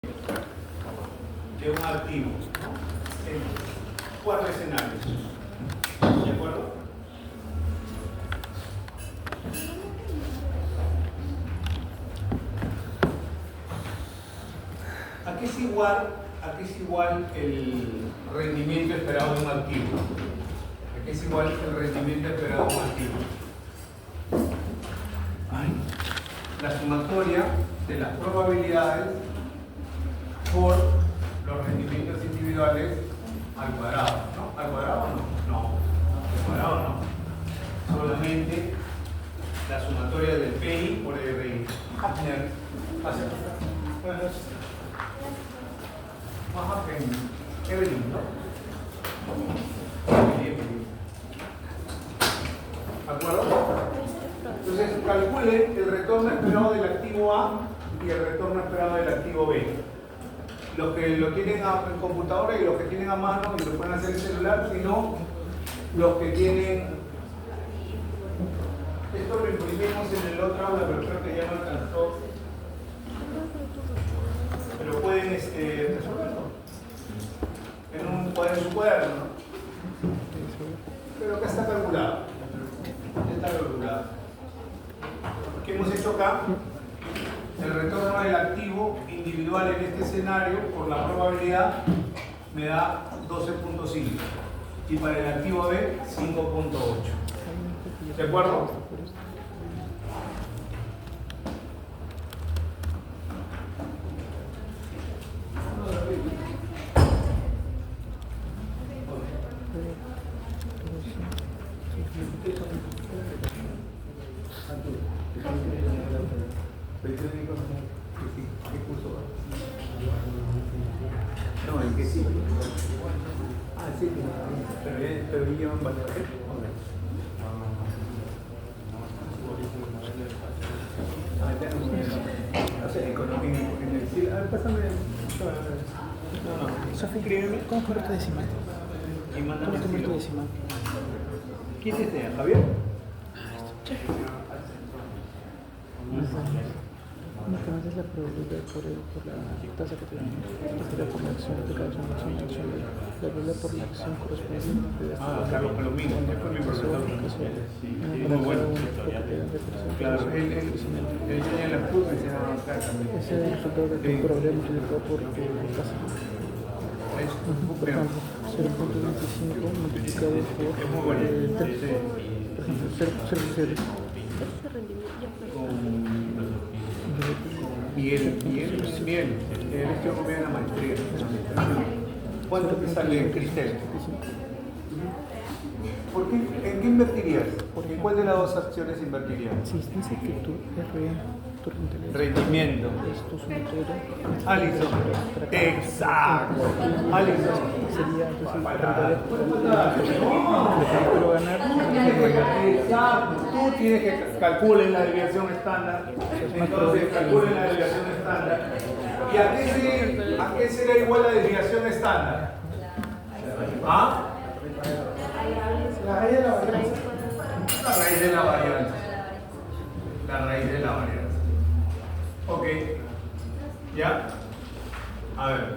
de un activo, ¿no? En 4 escenarios. ¿De acuerdo? ¿A qué es igual el rendimiento esperado de un activo? ¿A qué es igual el rendimiento esperado de un activo? La sumatoria de las probabilidades por los rendimientos individuales al cuadrado, ¿no? ¿Al cuadrado no? No, al cuadrado no. Solamente la sumatoria del PI por el RI. Buenas noches. Evelyn, ¿no? ¿De acuerdo? Entonces, calcule el retorno esperado del activo A y el retorno esperado del activo B. Los que lo tienen en computadora y los que tienen a mano y lo pueden hacer en celular, sino los que tienen... Esto lo imprimimos en el otro aula, pero creo que ya no alcanzó. Pero pueden resolverlo en su cuaderno, ¿no? Pero acá está calculado. Está calculado. ¿Qué hemos hecho acá? El retorno del activo individual en este escenario por la probabilidad me da 12.5 y para el activo B 5.8. ¿De acuerdo? No, el que sí. Ah, sí, pero llevan bastante. No sé, economía en el cielo. A ver, pásame. No. Sofía, ¿cómo correcto decimal? Y mándame ¿Cómo el correcto cielo. decimal? ¿Quién te enseña, Javier? Únicamente es la probabilidad por la tasa que tenemos. La por la acción de cada acción. La probabilidad por la acción correspondiente. Carlos Palomino, que fue mi profesor. Muy bueno. Claro, él ya en la puta y se llama acá también. Ese es el resultado de la probabilidad multiplicado por la tasa. Por ejemplo, 0.25 multiplicado por es muy bueno. 3. Por ejemplo, 0.0. Bien, este hombre en la maestría. ¿Cuánto te sale en Cristel? ¿En qué invertirías? ¿En cuál de las dos acciones invertirías? Si dice que tu Rendimiento. esto es un todo. Alison. Exacto. Alison. Sería entonces Exacto. Tú tienes que calcular la desviación estándar. Entonces calculen la desviación estándar. ¿Y a qué será igual la desviación estándar? ¿Ah? La raíz de la varianza. La raíz de la varianza. La raíz de la varianza. Ok. ¿Ya? A ver.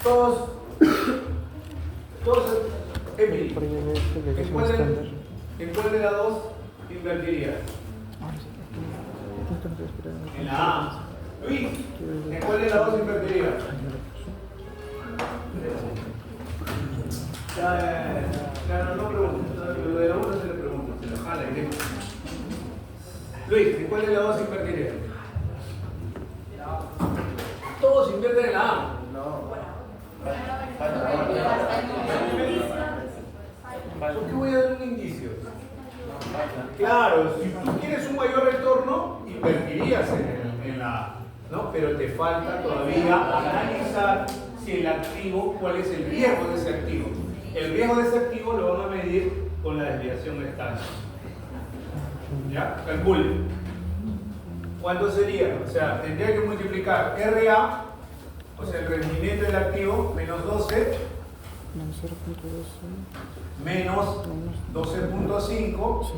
Todos. Emily. ¿En cuál de las dos invertirías? En la A. Luis, ¿en cuál de las dos invertirías? Claro, no pregunto. Lo de la uno se le pregunta, se lo jala y le... Luis, ¿en cuál de las dos invertirías? Todos invierten en la A. ¿Por qué voy a dar un indicio? Claro, si tú quieres un mayor retorno, invertirías en la A, ¿no? Pero te falta todavía analizar si el activo, cuál es el riesgo de ese activo. El riesgo de ese activo lo van a medir con la desviación estándar. ¿Ya? Calculen. ¿Cuánto sería? O sea, tendría que multiplicar RA, o sea, el rendimiento del activo, menos 12, menos 12.5,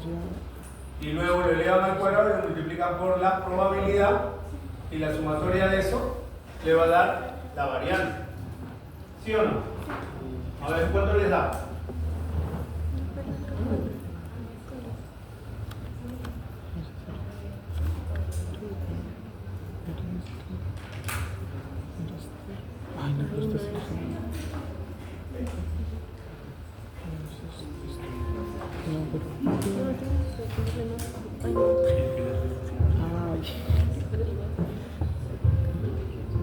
y luego lo elevan al cuadrado y lo multiplican por la probabilidad, y la sumatoria de eso le va a dar la variante. ¿Sí o no? A ver, ¿cuánto les da? Ay, no, pero esto sí. No, pero. Ay.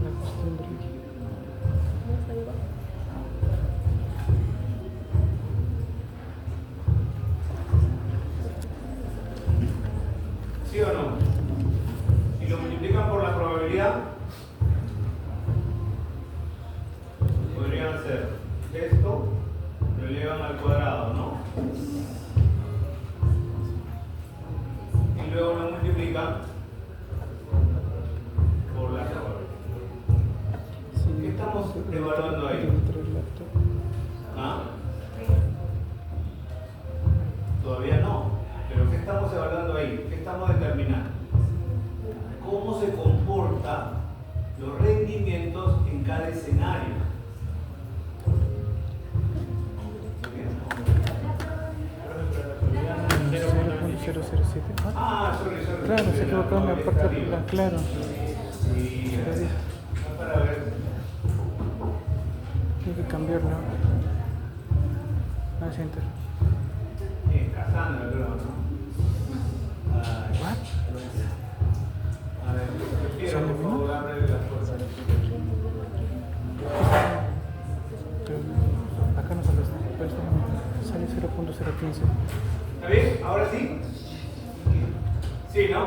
La cuestión del. ¿Sí o no? Si lo multiplican por la probabilidad, podrían hacer esto, lo elevan al cuadrado, ¿no? Y luego lo multiplican por la probabilidad. ¿Qué estamos evaluando ahí? ¿Ah? Todavía no. Pero ¿qué estamos evaluando ahí? ¿Qué estamos determinando? ¿Cómo se comportan los rendimientos en cada escenario? 0.007. Ah, sorry. Claro, se equivocó en la parte de la. Claro. Sí, para ver. Hay que cambiarlo. Ah, sí, enter. Cassandra, creo, ¿no? What? A ver, prefiero, por favor, abre las puertas. Acá no sale esto, pero esto sale 0.015. ¿Está bien? ¿Ahora sí? Sí, ¿no?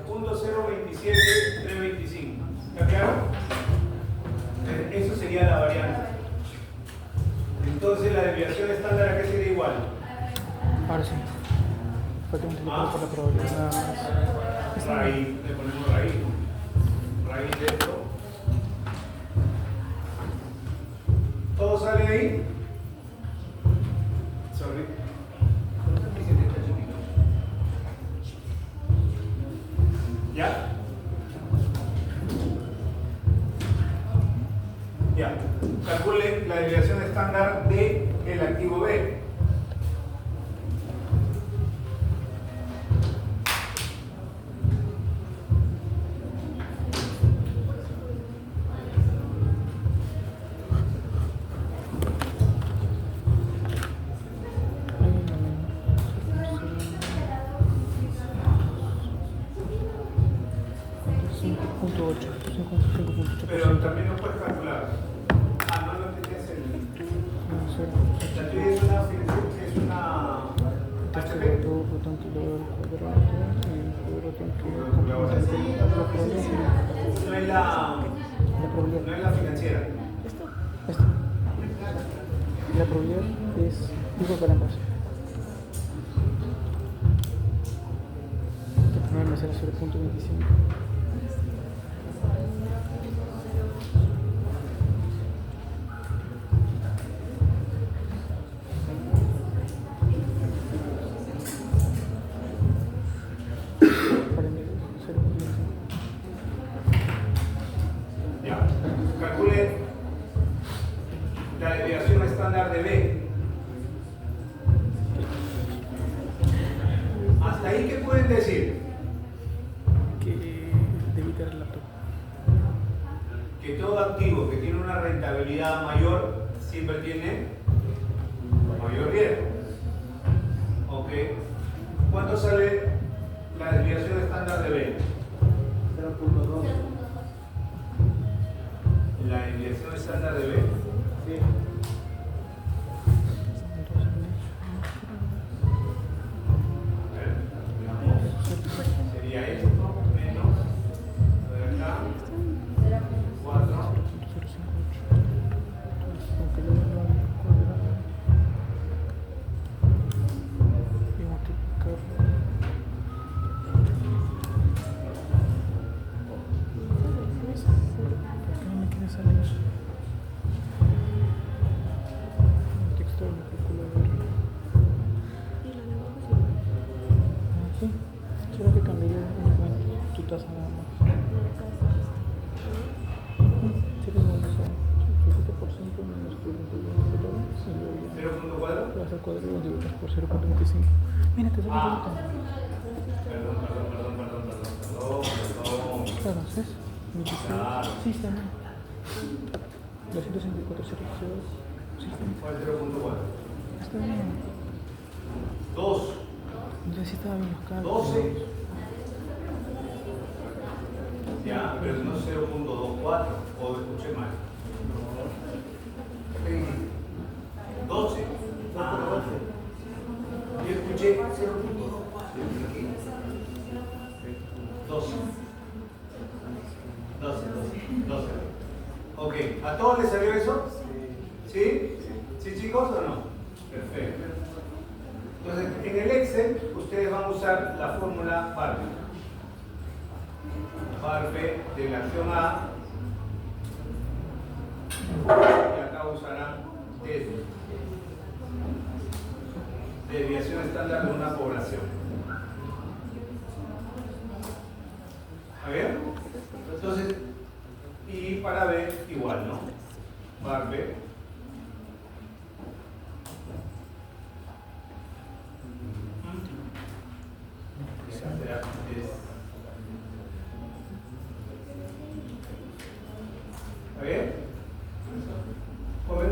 Punto 0.27.325. ¿Está claro? Eso sería la variante. Entonces la desviación estándar, ¿a qué sería igual? Ahora sí. Fue que multiplicado por la probabilidad nada más. Raíz, le ponemos raíz. Raíz de esto. ¿Todo sale ahí? Sorry. ¿Ya? Ya. Calcule la desviación estándar de el activo B. Pero también lo puedes calcular. Ah, no lo tenías el. La tuya es una HP. No es la financiera. Esto. La probabilidad es igual para ambas. El primero me sale 0.25. Calcule la desviación estándar de B. ¿Hasta ahí qué pueden decir? Que debe quitar el laptop. Que todo activo que tiene una rentabilidad mayor siempre tiene mayor riesgo. ¿Ok? ¿Cuánto sale la desviación estándar de B? 0.2. La desviación estándar de B. Sí. Sería esto menos lo de acá 4. Y multiplicar. ¿Por qué no me quiere salir? cuadrado dividido por 0.25. Mira, te sale bonito. Perdón. Claro, ¿ves? Claro. Sí, está bien. 264, 0, sí, está bien. ¿Cuál es 0.4? Está bien. 2. Entonces sí estaba bien los cálculos. 12. Ya, pero no 0.24. O escuché mal. 12. Ah, yo escuché 0.24. 12. Ok, ¿a todos les salió eso? ¿Sí? ¿Sí, chicos, o no? Perfecto. Entonces, en el Excel, ustedes van a usar la fórmula PARPE. PARPE de la acción A. Y acá usarán desviación estándar de una población. ¿A ver? Entonces, y para B igual, ¿no? PARPE. ¿Está bien? Joven.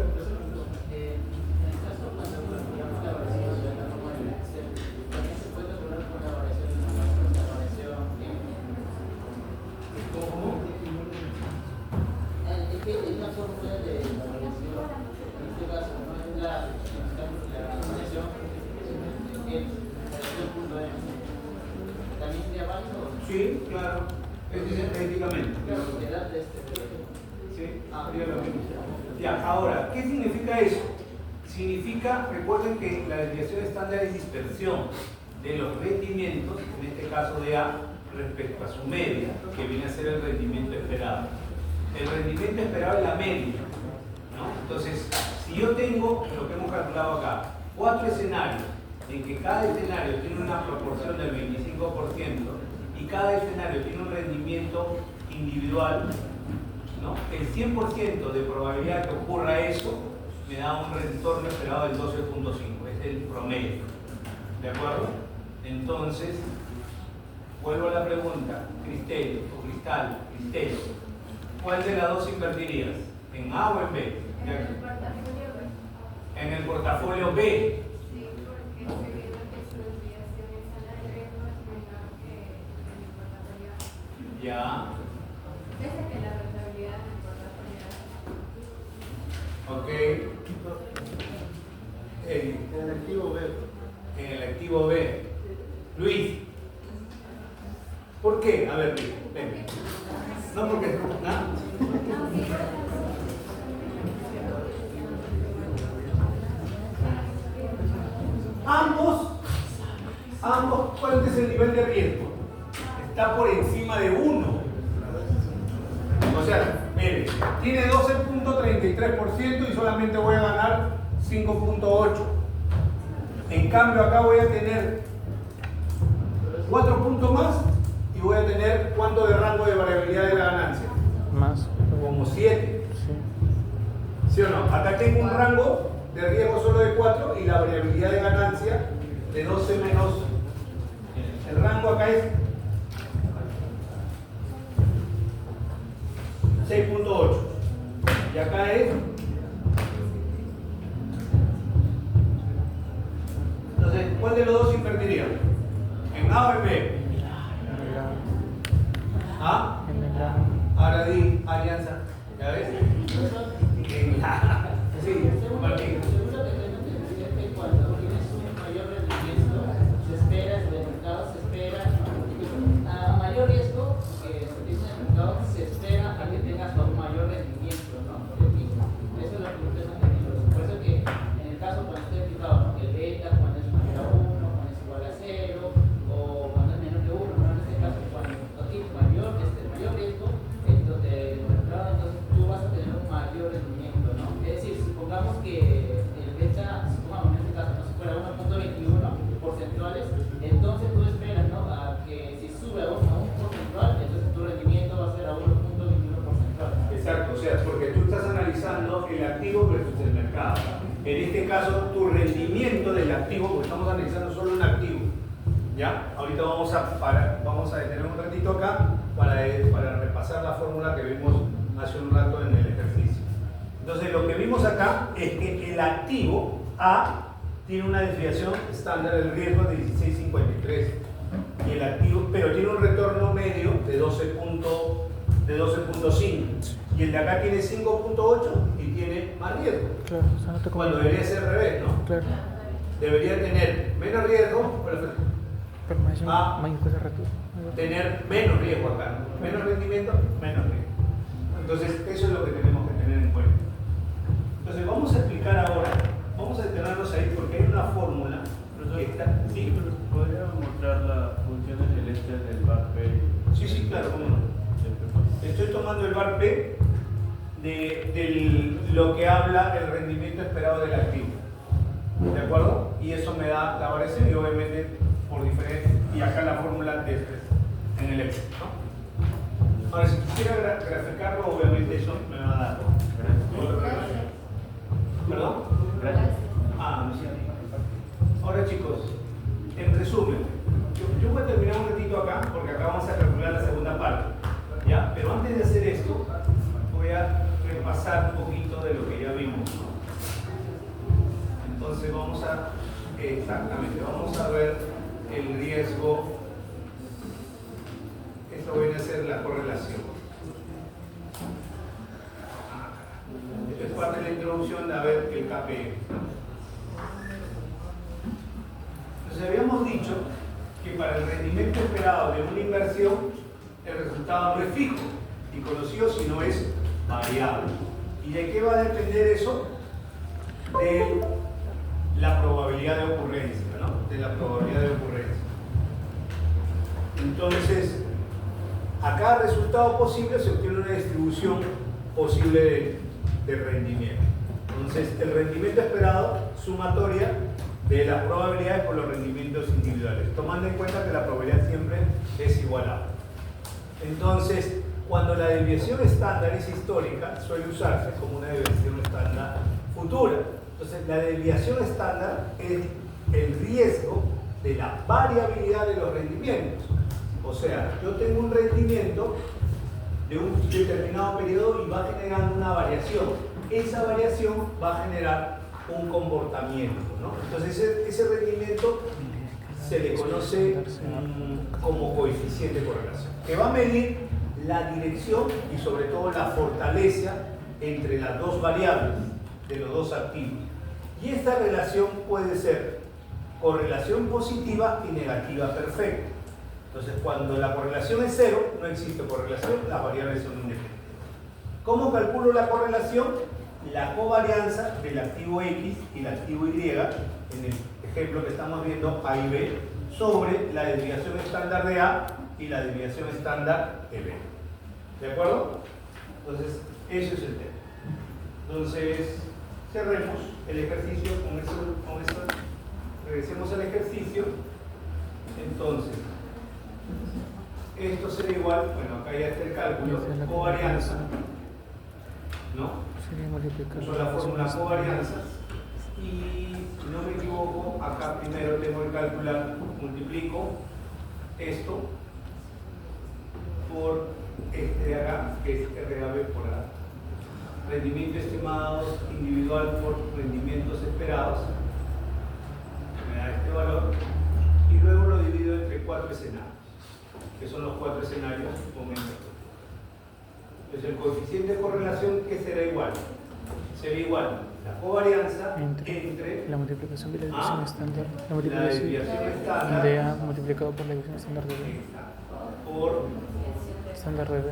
Sí, claro. Es estadísticamente. Sí, sería lo mismo. Ya, ahora, ¿qué significa eso? Significa, recuerden que la desviación estándar es dispersión de los rendimientos, en este caso de A, respecto a su media, que viene a ser el rendimiento esperado. El rendimiento esperado es la media, ¿no? Entonces, si yo tengo lo que hemos calculado acá, 4 escenarios, en que cada escenario tiene una proporción del 25% y cada escenario tiene un rendimiento individual, ¿no? El 100% de probabilidad que ocurra eso me da un retorno esperado del 12.5, es el promedio. ¿De acuerdo? Entonces, vuelvo a la pregunta, Cristel, ¿cuál de las dos invertirías? ¿En A o en B? En el portafolio B. Ya. Ok. En el activo B. En el activo B. Luis. ¿Por qué? A ver, Luis, ven. No porque. ¿Ah? Ambos, ¿cuál es el nivel de riesgo? Está por encima de 1. O sea, mire, tiene 12.33% y solamente voy a ganar 5.8. En cambio, acá voy a tener 4 puntos más y voy a tener ¿cuánto de rango de variabilidad de la ganancia? Más. Como 7. Sí. ¿Sí o no? Acá tengo un rango de riesgo solo de 4 y la variabilidad de ganancia de 12 menos. El rango acá es 6.8 y acá es. Entonces, ¿cuál de los dos invertiría? ¿En A o en B? ¿Ah? Ahora di alianza. ¿Ya ves? En la. Sí, Martín. Cuando tienes un mayor rendimiento, se espera, en el mercado se espera, a mayor riesgo que se utiliza en el mercado, se espera a que tengas un mayor rendimiento, ¿no? Eso es lo que ustedes han tenido. Por eso que en el caso cuando usted ha explicado, ¿no? Que el beta cuando es mayor a 1, cuando es igual a 0, o cuando es menor que 1, pero en este caso cuando tienes mayor riesgo del mercado, entonces tú vas a tener un mayor rendimiento, ¿no? Es decir, supongamos que el beta, supongamos en este caso, no se fuera 1.21 porcentuales, entonces tú esperas, ¿no? A que si sube a un porcentual, entonces tu rendimiento va a ser a 1.21 porcentual. Exacto, o sea, porque tú estás analizando el activo versus el mercado. En este caso, tu rendimiento activo, porque estamos analizando solo un activo. ¿Ya? Ahorita vamos a detener un ratito acá para repasar la fórmula que vimos hace un rato en el ejercicio. Entonces, lo que vimos acá es que el activo A tiene una desviación estándar del riesgo de 16.53 y el activo, pero tiene un retorno medio de 12.5 y el de acá tiene 5.8 y tiene más riesgo. Claro, o sea, no te Cuando debería ser al revés, ¿no? Claro. Debería tener menos riesgo, Pero más cosa rato. tener menos riesgo acá, ¿no? Menos rendimiento, menos riesgo. Entonces, eso es lo que tenemos que tener en cuenta. Entonces, vamos a explicar ahora, vamos a detenernos ahí porque hay una fórmula que está. ¿Sí? ¿Podría mostrar las funciones celestes del bar P? Sí, claro, cómo no. Estoy tomando el bar P de lo que habla el rendimiento esperado del activo. ¿De acuerdo? Y eso me da la variación y obviamente por diferente. Y acá la fórmula de en el Excel, ¿no? Ahora, si quisiera graficarlo, obviamente eso me va a dar. ¿Perdón? Gracias. Ah, no sé. Ahora, chicos, en resumen, yo voy a terminar un ratito acá porque acá vamos a calcular la segunda parte. ¿Ya? Pero antes de hacer esto, voy a repasar un poquito de lo que ya vimos, ¿no? Entonces vamos a ver el riesgo. Esto viene a ser la correlación. Esto es parte de la introducción de a ver el KPI. Entonces habíamos dicho que para el rendimiento esperado de una inversión, el resultado no es fijo y conocido, sino es variable. ¿Y de qué va a depender eso? De la probabilidad de ocurrencia, ¿no? De la probabilidad de ocurrencia. Entonces, a cada resultado posible se obtiene una distribución posible de rendimiento. Entonces, el rendimiento esperado, sumatoria de las probabilidades por los rendimientos individuales, tomando en cuenta que la probabilidad siempre es igualada. Entonces, cuando la desviación estándar es histórica, suele usarse como una desviación estándar futura. Entonces, la desviación estándar es el riesgo de la variabilidad de los rendimientos. O sea, yo tengo un rendimiento de un determinado periodo y va generando una variación. Esa variación va a generar un comportamiento, ¿no? Entonces, ese rendimiento se le conoce como coeficiente de correlación, que va a medir la dirección y sobre todo la fortaleza entre las dos variables de los dos activos. Y esta relación puede ser correlación positiva y negativa perfecta. Entonces, cuando la correlación es cero, no existe correlación, las variables son independientes. ¿Cómo calculo la correlación? La covarianza del activo X y el activo Y, en el ejemplo que estamos viendo, A y B, sobre la desviación estándar de A y la desviación estándar de B. ¿De acuerdo? Entonces, ese es el tema. Entonces, cerremos el ejercicio con eso. Regresemos al ejercicio. Entonces, esto será igual, bueno, acá ya está el cálculo, covarianza, ¿no? Uso la fórmula covarianza y, si no me equivoco, acá primero tengo que calcular, multiplico esto por este de acá, que es RAB por A. Rendimiento estimado individual por rendimientos esperados, me da este valor, y luego lo divido entre 4 escenarios, que son los 4 escenarios momentos. Entonces el coeficiente de correlación, ¿qué será igual? Será igual la covarianza entre la multiplicación de la desviación estándar, la desviación multiplicación estándar de A multiplicado por la desviación estándar de B, por estándar de B.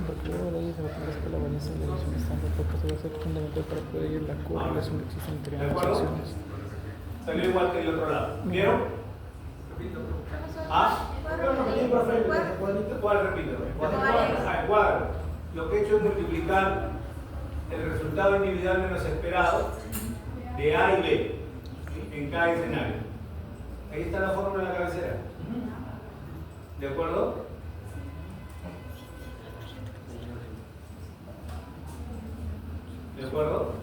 Porque luego la ley se va a tener que la varianza de la desviación estándar, porque eso va a ser fundamental para poder ir la correlación que existe entre ¿de ambas acuerdo? acciones. Salió igual que el otro lado. ¿Vieron? ¿Ah? ¿Cuál repito? El cuadro. Lo que he hecho es multiplicar el resultado individual menos esperado de A y B, ¿sí? En cada escenario. Ahí está la fórmula de la cabecera. ¿De acuerdo? ¿De acuerdo?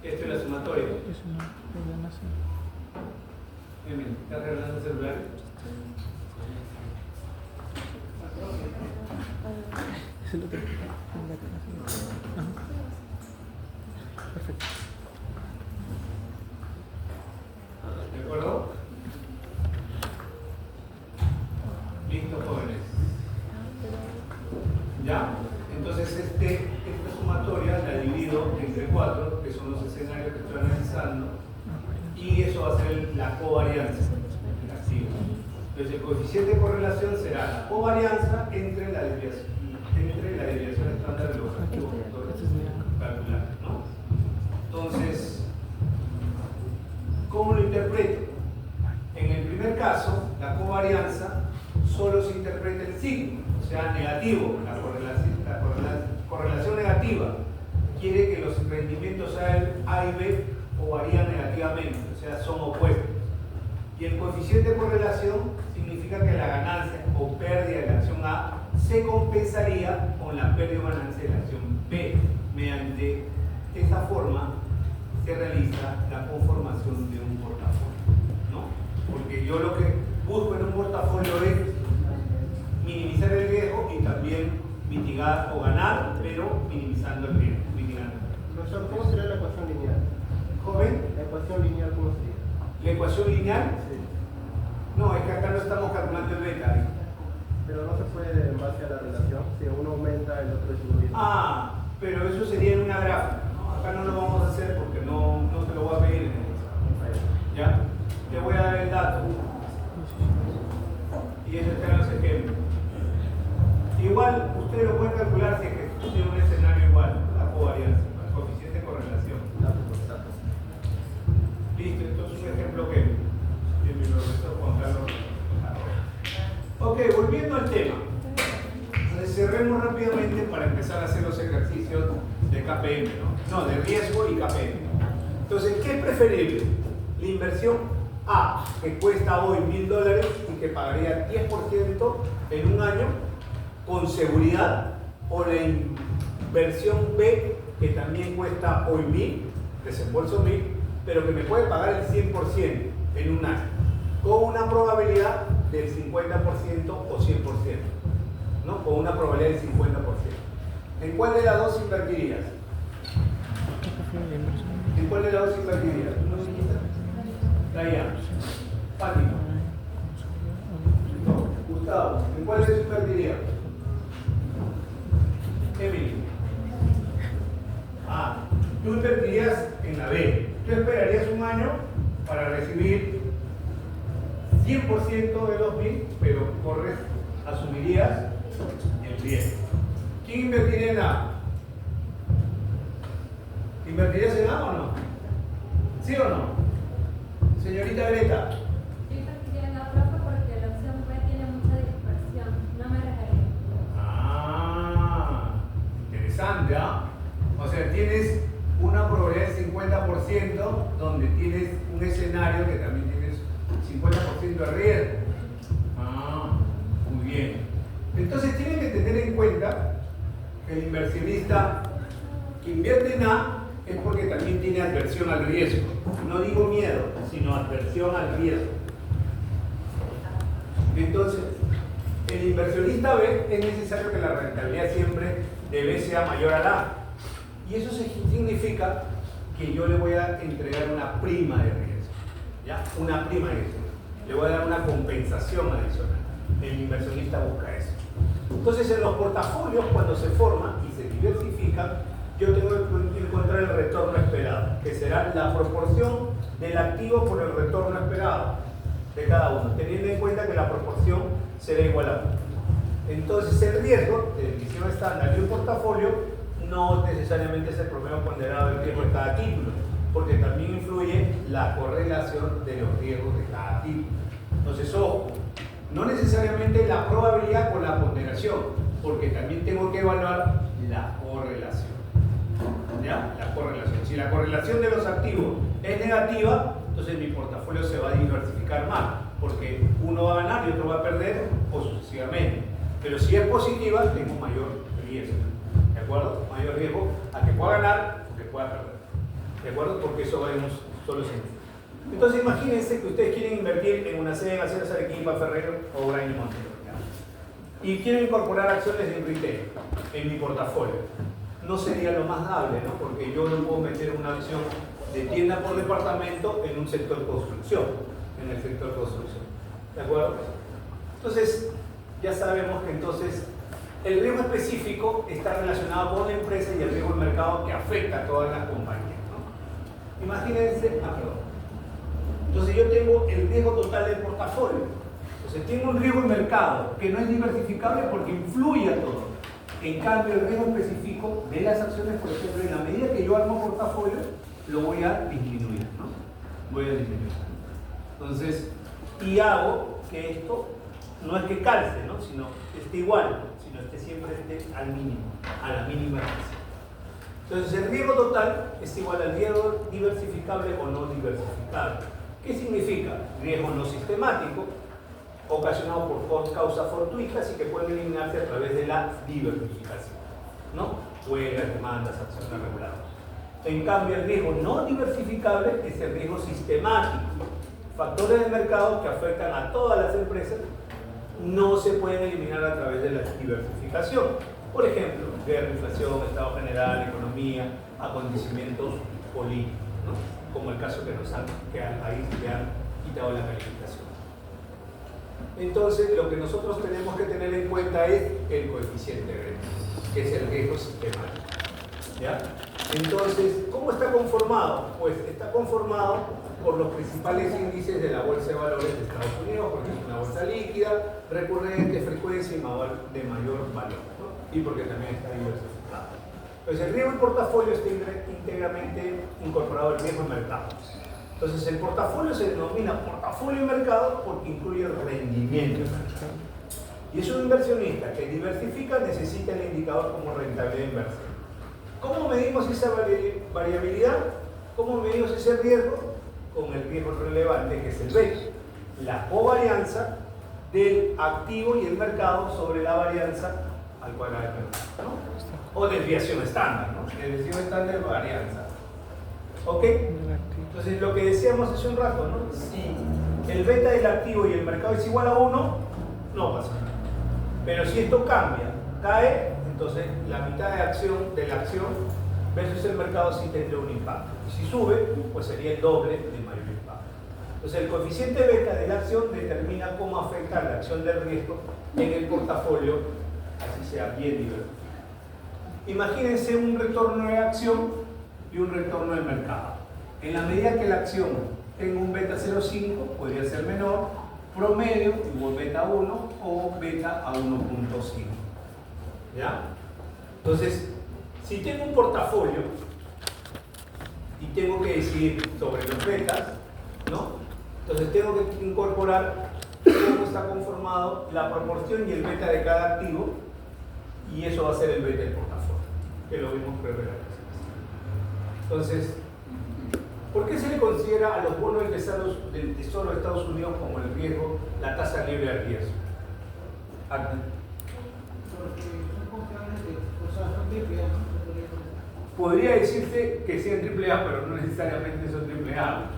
Esto es la sumatoria. Es una programación. Bien, ¿estás revelando el celular? Es el otro. Ajá. Perfecto. ¿De acuerdo? Listo, jóvenes. ¿Ya? Entonces esta sumatoria la divido entre 4, que son los escenarios que estoy analizando, y eso va a ser la covarianza del activo. Entonces el coeficiente de correlación será la covarianza entre la desviación estándar de los activos que estoy calculando, ¿no? Entonces, ¿cómo lo interpreto? En el primer caso, la covarianza solo se interpreta el signo, o sea, negativo, la correlación negativa. Quiere que los rendimientos A y B o varían negativamente, o sea, son opuestos. Y el coeficiente de correlación significa que la ganancia o pérdida de la acción A se compensaría con la pérdida o ganancia de la acción B. Mediante esta forma se realiza la conformación de un portafolio, ¿no? Porque yo lo que busco en un portafolio es minimizar el riesgo y también mitigar o ganar, pero minimizando el riesgo, mitigando. Profesor, ¿cómo sería la ecuación lineal? ¿Joven? ¿La ecuación lineal cómo sería? ¿La ecuación lineal? Sí. No, es que acá no estamos calculando el beta. ¿Eh? Pero no se puede en base a la relación, si uno aumenta, el otro disminuye. Ah, pero eso sería en una gráfica, ¿no? Acá no lo vamos a hacer porque no te lo voy a pedir en el examen. ¿Ya? Te voy a dar el dato. Y esos serán los ejemplos. Igual, ustedes lo pueden calcular si es que tiene un escenario igual, la covarianza, el coeficiente de correlación. Listo, entonces un ejemplo que mi profesor Juan Carlos. Ok, volviendo al tema. Entonces cerremos rápidamente para empezar a hacer los ejercicios de KPM, ¿no? No, de riesgo y KPM. Entonces, ¿qué es preferible? La inversión A, que cuesta hoy $1000 y que pagaría 10% en un año, con seguridad, o la inversión B, que también cuesta hoy 1000, desembolso 1000, pero que me puede pagar el 100% en un año, con una probabilidad del 50% o 100%, ¿no? Con una probabilidad del 50%. ¿En cuál de las dos invertirías? ¿En cuál de las dos invertirías? Diana, Fátima, no. Gustavo, ¿en cuál de las invertirías? Emily. Ah, tú invertirías en la B. Tú esperarías un año para recibir 100% de los 1000, pero asumirías el 10. ¿Quién invertiría en A? ¿Invertirías en A o no? ¿Sí o no? Señorita Greta. Yo invertiría en la profe porque la opción B tiene mucha dispersión, no me arriesgaría. Ah, interesante, ¿ah? O sea, tienes una probabilidad del 50% donde tienes un escenario que también tienes 50% de riesgo. Ah, muy bien. Entonces tienen que tener en cuenta que el inversionista que invierte en A es porque también tiene adversión al riesgo. No digo miedo, sino adversión al riesgo. Entonces, el inversionista B es necesario que la rentabilidad siempre de B sea mayor a A. Y eso significa que yo le voy a entregar una prima de riesgo. ¿Ya? Una prima de riesgo. Le voy a dar una compensación adicional. El inversionista busca eso. Entonces, en los portafolios, cuando se forman y se diversifican, yo tengo que encontrar el retorno esperado, que será la proporción del activo por el retorno esperado de cada uno, teniendo en cuenta que la proporción será igual a 1. Entonces, el riesgo de emisión estándar de un portafolio no necesariamente es el promedio ponderado del riesgo de cada título, porque también influye la correlación de los riesgos de cada título. Entonces, ojo, no necesariamente la probabilidad con la ponderación, porque también tengo que evaluar la correlación. ¿Ya? La correlación. Si la correlación de los activos es negativa, entonces mi portafolio se va a diversificar más, porque uno va a ganar y otro va a perder, o sucesivamente. Pero si es positiva, tengo mayor riesgo. ¿De acuerdo? Mayor riesgo a que pueda ganar o que pueda a perder. ¿De acuerdo? Porque eso vemos solo siempre. Entonces imagínense que ustedes quieren invertir en una sede en Aceros Arequipa, Ferrero o Brain Montero. Y quiero incorporar acciones de retail en mi portafolio. No sería lo más dable, ¿no? Porque yo no puedo meter una acción de tienda por departamento en un sector construcción, en el sector construcción. ¿De acuerdo? Entonces, ya sabemos que entonces el riesgo específico está relacionado con la empresa y el riesgo del mercado que afecta a todas las compañías, ¿no? Imagínense, perdón. Entonces yo tengo el riesgo total del portafolio. Entonces tengo un riesgo de mercado que no es diversificable porque influye a todo. En cambio, el riesgo específico de las acciones, por ejemplo, en la medida que yo armo portafolio, lo voy a disminuir, ¿no? Voy a disminuir. Entonces, y hago que esto no es que calce, ¿no? Sino que esté igual, sino que siempre esté al mínimo, a la mínima expresión. Entonces, el riesgo total es igual al riesgo diversificable o no diversificable. ¿Qué significa? Riesgo no sistemático, ocasionado por causas fortuitas y que pueden eliminarse a través de la diversificación, ¿no? Huelgas, demandas, acciones reguladas. En cambio, el riesgo no diversificable es el riesgo sistemático. Factores de mercado que afectan a todas las empresas no se pueden eliminar a través de la diversificación. Por ejemplo, guerra, inflación, estado general, economía, acontecimientos políticos, ¿no? Como el caso que ahí se han quitado la calificación. Entonces, lo que nosotros tenemos que tener en cuenta es el coeficiente beta, que es el riesgo sistemático. ¿Ya? Entonces, ¿cómo está conformado? Pues está conformado por los principales índices de la Bolsa de Valores de Estados Unidos, porque es una bolsa líquida, recurrente, frecuencia y de mayor valor, ¿no? Y porque también está diversificado. Entonces, el riesgo del portafolio está íntegramente incorporado al riesgo de mercado. Entonces, el portafolio se denomina portafolio de mercado porque incluye el rendimiento del mercado. Y es un inversionista que diversifica, necesita el indicador como rentabilidad de inversión. ¿Cómo medimos esa variabilidad? ¿Cómo medimos ese riesgo? Con el riesgo relevante, que es el beta, la covarianza del activo y el mercado sobre la varianza al cuadrado del mercado, ¿no? O desviación estándar, ¿no? Desviación estándar, varianza. ¿Ok? Entonces, lo que decíamos hace un rato, ¿no? Si el beta del activo y el mercado es igual a 1, no pasa nada. Pero si esto cambia, cae, entonces la mitad de la acción versus el mercado sí tendría un impacto. Y si sube, pues sería el doble de mayor impacto. Entonces, el coeficiente beta de la acción determina cómo afecta la acción del riesgo en el portafolio, así sea bien diversificado. Imagínense un retorno de acción y un retorno del mercado. En la medida que la acción tenga un beta 0,5, podría ser menor, promedio igual beta 1 o beta a 1.5. ¿Ya? Entonces, si tengo un portafolio y tengo que decidir sobre los betas, ¿no? Entonces tengo que incorporar cómo está conformado la proporción y el beta de cada activo, y eso va a ser el beta del portafolio, que lo vimos previamente. Entonces, ¿por qué se le considera a los bonos del Tesoro de Estados Unidos como el riesgo, la tasa libre de riesgo? Porque son confiables, o sea, son triple A. Podría decirse que sean AAA, pero no necesariamente son AAA.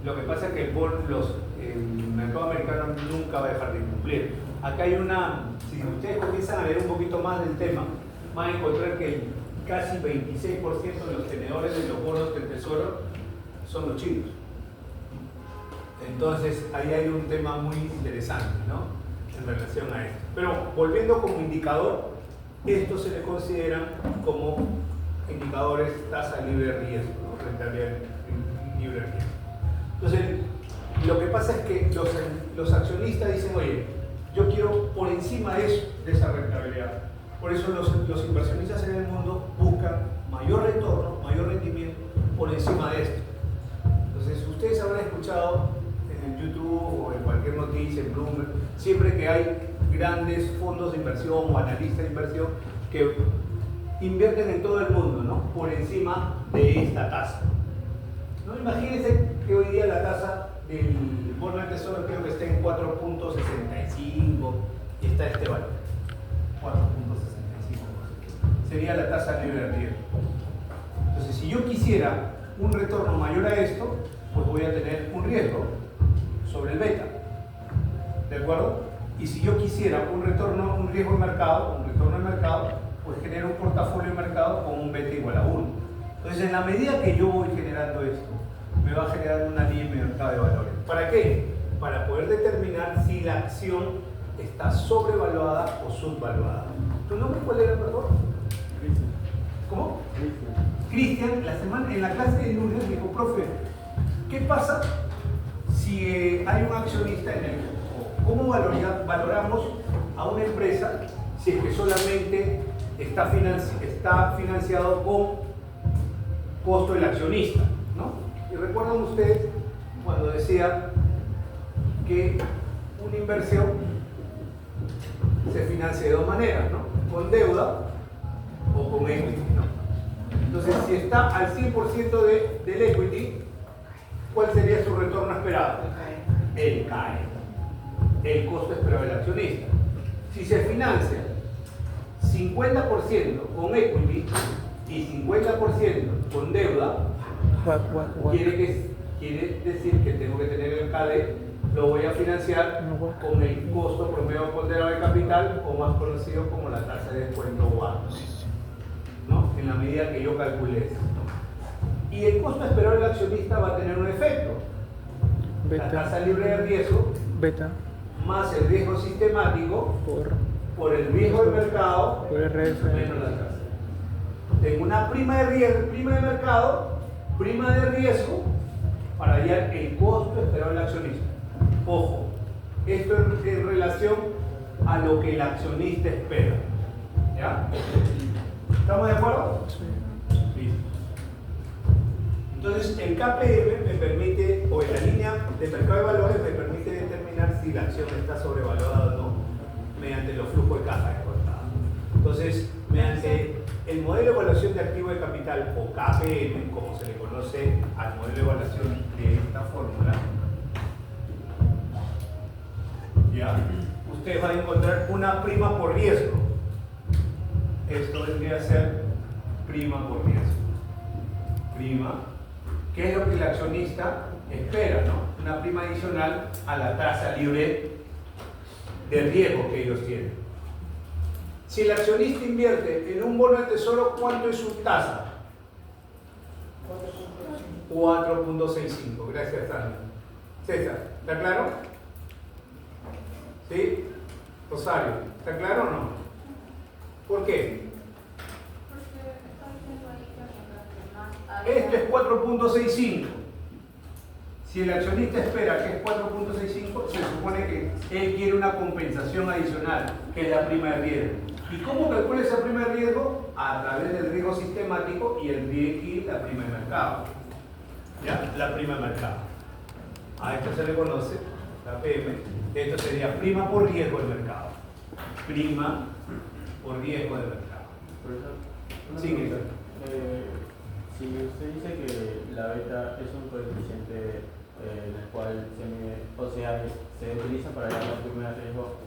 Lo que pasa es que el mercado americano nunca va a dejar de cumplir. Acá hay si ustedes comienzan a leer un poquito más del tema, van a encontrar que casi 26% de los tenedores de los bonos del Tesoro son los chinos. Entonces, ahí hay un tema muy interesante, ¿no? En relación a esto. Pero volviendo como indicador, estos se les consideran como indicadores tasa libre de riesgo, ¿no? Rentabilidad libre de riesgo. Entonces, lo que pasa es que los accionistas dicen, oye, yo quiero por encima de esa rentabilidad. Por eso los inversionistas en el mundo buscan mayor retorno, mayor rendimiento por encima de esto. Entonces, ustedes habrán escuchado en YouTube o en cualquier noticia, en Bloomberg, siempre que hay grandes fondos de inversión o analistas de inversión que invierten en todo el mundo, ¿no? Por encima de esta tasa. ¿No? Imagínense que hoy día la tasa del bono del Tesoro creo que está en 4.65 y está este valor. 4.65. Sería la tasa libre de riesgo. Entonces, si yo quisiera un retorno mayor a esto, pues voy a tener un riesgo sobre el beta. ¿De acuerdo? Y si yo quisiera un riesgo de mercado, un retorno de mercado, pues genero un portafolio de mercado con un beta igual a 1. Entonces, en la medida que yo voy generando esto, me va a generar una línea de mercado de valores. ¿Para qué? Para poder determinar si la acción está sobrevaluada o subvaluada. ¿Tu nombre cuál era, perdón? ¿Cómo? Cristian, en la clase de lunes me dijo, profe, ¿qué pasa si hay un accionista en el grupo? ¿Cómo valoramos a una empresa si es que solamente está financiado con costo del accionista, ¿no? Y recuerdan ustedes cuando decía que una inversión se financia de dos maneras, ¿no? Con deuda o con equity, ¿no? Entonces, si está al 100% del equity, ¿cuál sería su retorno esperado? El CAE, el costo esperado del accionista. Si se financia 50% con equity y 50% con deuda, quiere decir que tengo que tener el CADE, lo voy a financiar con el costo promedio ponderado de capital, o más conocido como la tasa de descuento WACC, ¿no? En la medida que yo calcule eso. Y el costo esperado del accionista va a tener un efecto. La tasa libre de riesgo beta más el riesgo sistemático por el riesgo del mercado por RF menos la tasa. Tengo una prima de mercado, prima de riesgo para hallar el costo esperado del accionista. Ojo, esto es en relación a lo que el accionista espera. ¿Ya? ¿Estamos de acuerdo? Sí. Listo. Entonces, el KPM me permite, o en la línea de mercado de valores, me permite determinar si la acción está sobrevaluada o no mediante los flujos de caja exportados. Entonces, mediante el modelo de evaluación de activo de capital, o KPM, como se le conoce al modelo de evaluación de esta fórmula, ya, ustedes van a encontrar una prima por riesgo. Esto vendría a ser prima por riesgo. Prima, que es lo que el accionista espera, ¿no? Una prima adicional a la tasa libre de riesgo que ellos tienen. Si el accionista invierte en un bono de tesoro, ¿cuánto es su tasa? 4.65. Gracias, Sandra. César, ¿está claro? ¿Sí? Rosario, ¿está claro o no? ¿Por qué? Esto es 4.65. Si el accionista espera que es 4.65, se supone que él quiere una compensación adicional, que es la prima de riesgo. ¿Y cómo calcula esa prima de riesgo? A través del riesgo sistemático y la prima de mercado. ¿Ya? La prima de mercado. A esto se le conoce, la PM. Esto sería prima por riesgo del mercado. Prima por riesgo del mercado. Sí, si usted dice que la beta es un coeficiente en el cual se utiliza para dar la prima de riesgo,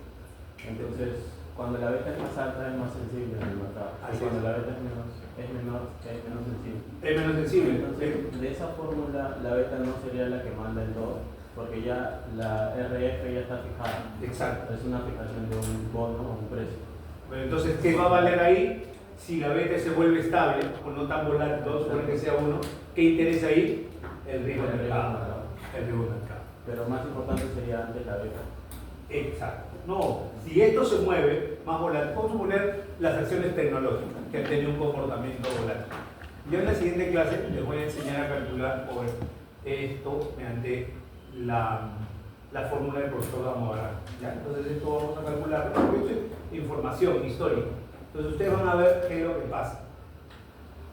entonces cuando la beta es más alta es más sensible en el mercado. Y cuando la beta es menor es menos sensible. Es menos sensible. Entonces, de esa fórmula, la beta no sería la que manda en todo, porque ya la RF ya está fijada. Exacto. Es una fijación de un bono o un precio. Bueno, entonces, ¿qué va a valer ahí? Si la beta se vuelve estable o no tan volátil, vamos a suponer que sea 1, ¿qué interesa ahí? El riesgo de mercado. El riesgo de mercado. Pero más importante sería antes la beta. Exacto. No, si esto se mueve más volátil, vamos a suponer las acciones tecnológicas que han tenido un comportamiento volátil. Yo en la siguiente clase les voy a enseñar a calcular esto mediante la fórmula del profesor Gamora. Entonces esto vamos a calcular, esto es información histórica. Entonces ustedes van a ver qué es lo que pasa.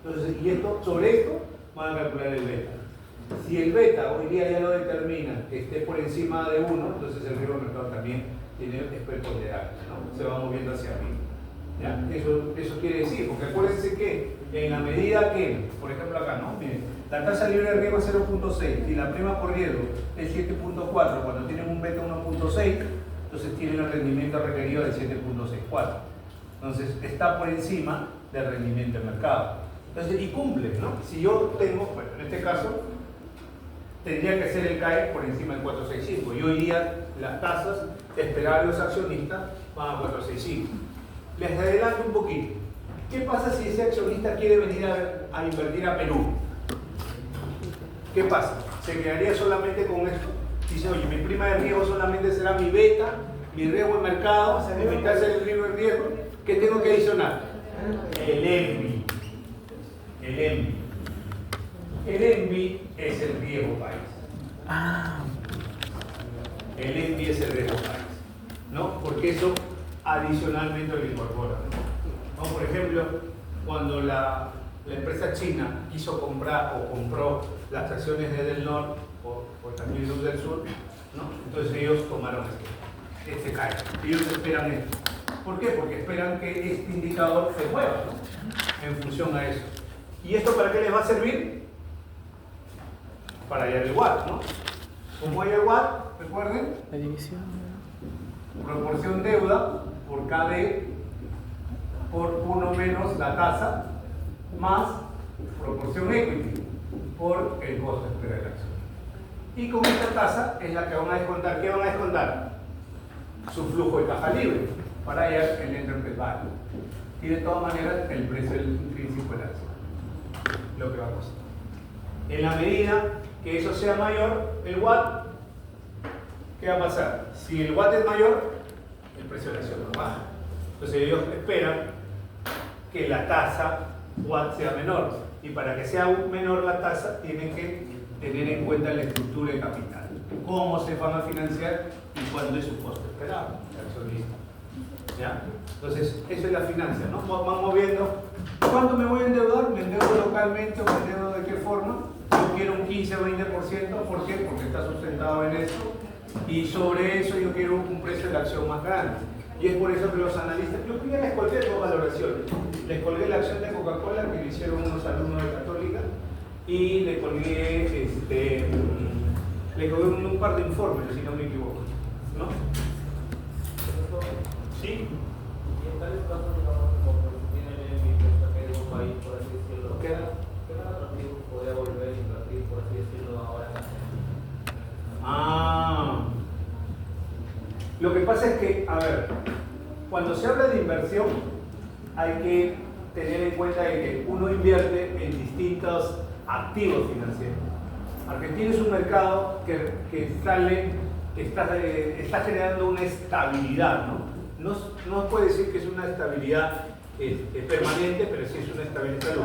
Entonces, sobre esto van a calcular el beta. Si el beta hoy día ya lo determina que esté por encima de 1, entonces el riesgo de mercado también tiene es preponderante, ¿no? Se va moviendo hacia arriba. ¿Ya? Eso quiere decir, porque acuérdense que en la medida que, por ejemplo acá, ¿no? Miren, la tasa libre de riesgo es 0.6 y la prima por riesgo es 7.4, cuando tienen un beta 1.6, entonces tienen el rendimiento requerido de 7.64. Entonces está por encima del rendimiento del mercado. Entonces, y cumple, ¿no? Si yo tengo, bueno, en este caso, tendría que ser el CAE por encima del 465. Y hoy día las tasas esperadas de los accionistas van a 465. Les adelanto un poquito. ¿Qué pasa si ese accionista quiere venir a invertir a Perú? ¿Qué pasa? ¿Se quedaría solamente con esto? Dice, oye, mi prima de riesgo solamente será mi beta, mi riesgo de mercado, mi tasa de riesgo. ¿Qué tengo que adicionar? El ENVI. El ENVI. El ENVI es el riesgo país. El ENVI es el riesgo país, ¿no? Porque eso adicionalmente lo incorpora, ¿no? Por ejemplo, cuando la empresa china quiso comprar o compró las acciones de Del Norte o también Luz del Sur, ¿no? Entonces ellos tomaron este CAE. Ellos esperan esto. ¿Por qué? Porque esperan que este indicador se mueva, ¿no? En función a eso. ¿Y esto para qué les va a servir? Para hallar el WACC, ¿no? ¿Cómo hallar el WACC? Recuerden. La división. Proporción deuda por KD por 1 menos la tasa más proporción equity por el costo de espera de la acción. Y con esta tasa es la que van a descontar. ¿Qué van a descontar? Su flujo de caja libre para hallar el enterprise value. Y de todas maneras el precio del intrínseco de la acción. Lo que va a costar. En la medida que eso sea mayor, el WACC, ¿qué va a pasar? Si el WACC es mayor, el precio de la acción no baja. Entonces ellos esperan que la tasa WACC sea menor. Y para que sea menor la tasa, tienen que tener en cuenta la estructura de capital. Cómo se van a financiar y cuándo es su costo esperado, el accionista. ¿Ya? Entonces, eso es la financia, ¿no? Vamos viendo. ¿Cuándo me voy a endeudar? ¿Me endeudo localmente o me endeudo de qué forma? Yo quiero un 15 o 20%. ¿Por qué? Porque está sustentado en eso. Y sobre eso yo quiero un precio de la acción más grande. Y es por eso que los analistas, yo ya les colgué 2 valoraciones. Les colgué la acción de Coca-Cola que me hicieron unos alumnos de Católica y le colgué, un par de informes, si no me equivoco, ¿no? Sí. Y en tales casos, digamos, como tiene mi empresa que es un país, por así decirlo, ¿qué tan atractivo podría volver a invertir, por así decirlo, ahora en la Lo que pasa es que, a ver, cuando se habla de inversión, hay que tener en cuenta de que uno invierte en distintos activos financieros. Argentina es un mercado que está generando una estabilidad, ¿no? No puede decir que es una estabilidad permanente, pero sí es una estabilidad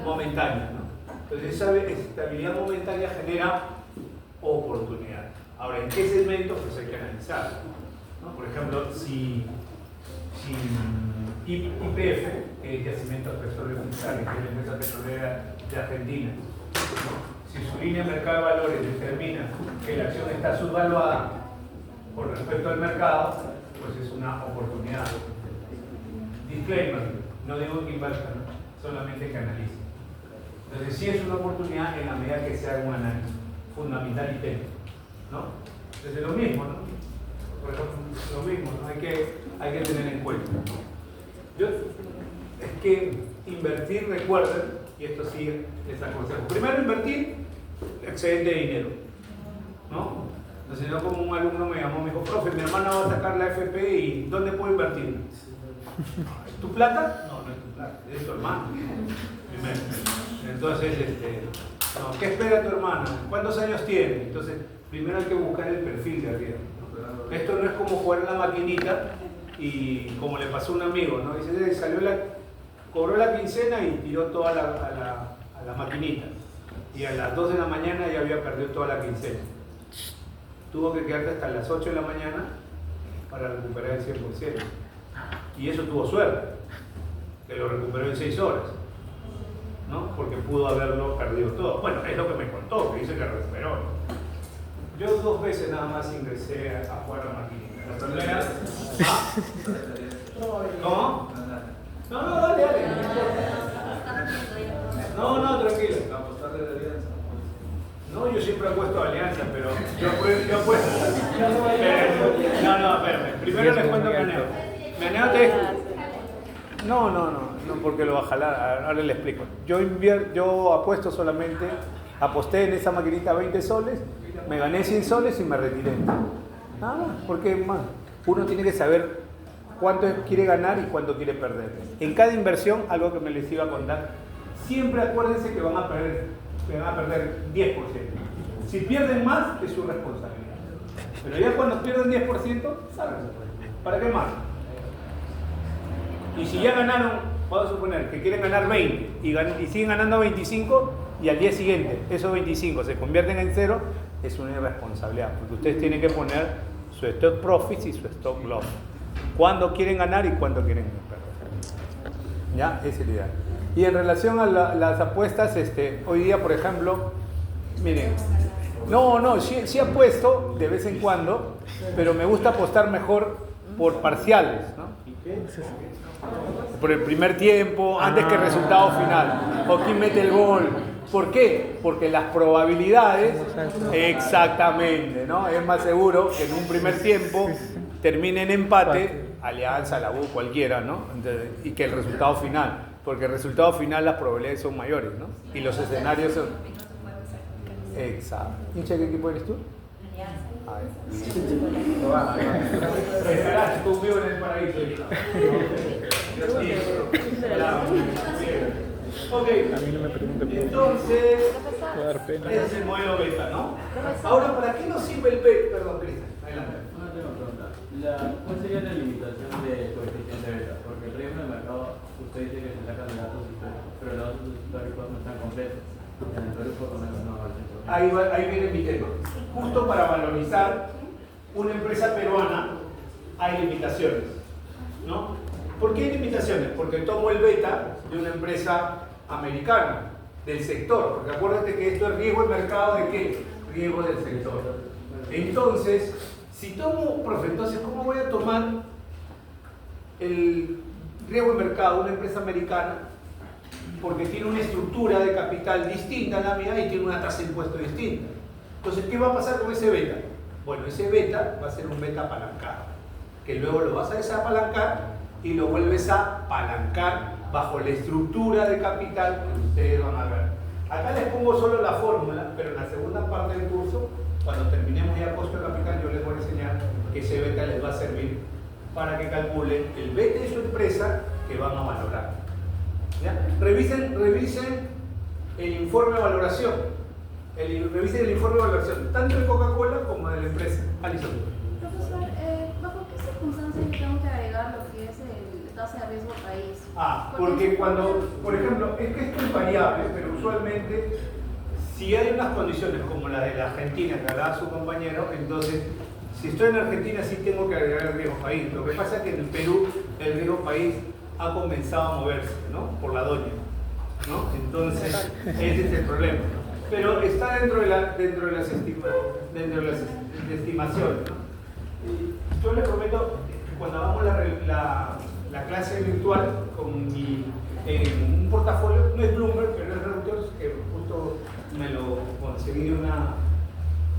momentánea, ¿no? Entonces esa estabilidad momentánea genera oportunidades. Ahora, ¿en qué segmento? Pues hay que analizar, ¿no? Por ejemplo, si YPF, que es Yacimientos Petroleros Fiscales, que es la empresa petrolera de Argentina, ¿no? Si su línea de mercado de valores determina que la acción está subvaluada con respecto al mercado, pues es una oportunidad. Disclaimer, no digo que invierta, ¿no? Solamente que analice. Entonces sí es una oportunidad en la medida que se haga un análisis fundamental y técnico, ¿no? Entonces lo mismo, ¿no? Por ejemplo, lo mismo, ¿no? Hay que tener en cuenta. Es que invertir, recuerden, y esto sí les aconsejo. Primero invertir excedente de dinero, ¿no? Entonces yo como un alumno me llamó, me dijo, profe, mi hermana va a sacar la FP y ¿dónde puedo invertir? ¿Es tu plata? No, no es tu plata, es tu hermano. Primero. Entonces, no, ¿qué espera tu hermano? ¿Cuántos años tiene? Entonces, primero hay que buscar el perfil de riesgo, ¿no? Esto no es como jugar en la maquinita y como le pasó a un amigo, ¿no? Dice, cobró la quincena y tiró toda a la maquinita. Y a las 2 de la mañana ya había perdido toda la quincena. Tuvo que quedarse hasta las 8 de la mañana para recuperar el 100%. Y eso tuvo suerte, que lo recuperó en 6 horas, ¿no? Porque pudo haberlo perdido todo. Bueno, es lo que me contó, que dice que recuperó. Yo 2 veces nada más ingresé a jugar a la maquinita. La primera... ¿Ah? ¿Cómo? No, dale. No, tranquilo. No, yo siempre apuesto a Alianza, pero yo apuesto. No, espérame. Primero les cuento Caneo. Caneo te... No. no porque lo va a jalar, ahora le explico. Yo apuesto solamente, aposté en esa maquinita 20 soles, me gané 100 soles y me retiré. Nada más, porque más, uno tiene que saber cuánto quiere ganar y cuánto quiere perder. En cada inversión, algo que me les iba a contar, siempre acuérdense que van a perder 10%. Si pierden más, es su responsabilidad. Pero ya cuando pierden 10%, salgan. ¿Para qué más? Y si ya ganaron, vamos a suponer que quieren ganar 20 y siguen ganando 25 y al día siguiente esos 25 se convierten en 0, es una irresponsabilidad. Porque ustedes tienen que poner su stop profits y su stop loss. Cuándo quieren ganar y cuándo quieren perder. ¿Ya? Esa es la idea. Y en relación a las apuestas, hoy día, por ejemplo, miren, sí apuesto de vez en cuando, pero me gusta apostar mejor por parciales, ¿no? Por el primer tiempo, antes que el resultado final, o quién mete el gol. ¿Por qué? Porque las probabilidades, exactamente, ¿no? Es más seguro que en un primer tiempo termine en empate, Alianza, la U, cualquiera, ¿no? Entonces, y que el resultado final, porque el resultado final las probabilidades son mayores, ¿no? Y los escenarios son... Exacto. ¿Hincha de qué equipo eres tú? Estarás conmigo en el paraíso. Ok, entonces, ese es el modelo beta, ¿no? Ahora, ¿para qué nos sirve el beta? Perdón, Cristian, adelante. Una pregunta. ¿Cuál sería la limitación de coeficiente beta? Porque el riesgo de mercado, usted dice que se sacan de datos históricos, pero los datos históricos no están completos. En el Perú por lo menos no va. Ahí viene mi tema. Justo para valorizar una empresa peruana hay limitaciones, ¿no? ¿Por qué hay limitaciones? Porque tomo el beta de una empresa americana, del sector, porque acuérdate que esto es riesgo de mercado de qué? Riesgo del sector. Entonces, si tomo, profe, entonces, ¿cómo voy a tomar el riesgo de mercado de una empresa americana? Porque tiene una estructura de capital distinta a la mía y tiene una tasa de impuesto distinta. Entonces, ¿qué va a pasar con ese beta? Bueno, ese beta va a ser un beta apalancado, que luego lo vas a desapalancar y lo vuelves a apalancar bajo la estructura de capital que ustedes van a ver. Acá les pongo solo la fórmula, pero en la segunda parte del curso, cuando terminemos ya costo de capital, yo les voy a enseñar que ese beta les va a servir para que calculen el beta de su empresa que van a valorar. ¿Ya? Revisen el informe de valoración. Revisen el informe de valoración, tanto de Coca-Cola como de la empresa. Alison. Profesor, ¿bajo qué circunstancias yo tengo que agregar lo que es el tasa de riesgo país? Porque cuando, por ejemplo, es que esto es variable, pero usualmente, si hay unas condiciones como la de la Argentina que hablaba su compañero, entonces, si estoy en Argentina sí tengo que agregar el riesgo país. Lo que pasa es que en el Perú el riesgo país ha comenzado a moverse, ¿no? Por la doña, ¿no? Entonces, ese es el problema. Pero está dentro de las estimaciones, ¿no? Y yo les prometo que cuando hagamos la clase virtual con un portafolio, no es Bloomberg, pero es Reuters, que justo me lo conseguí de una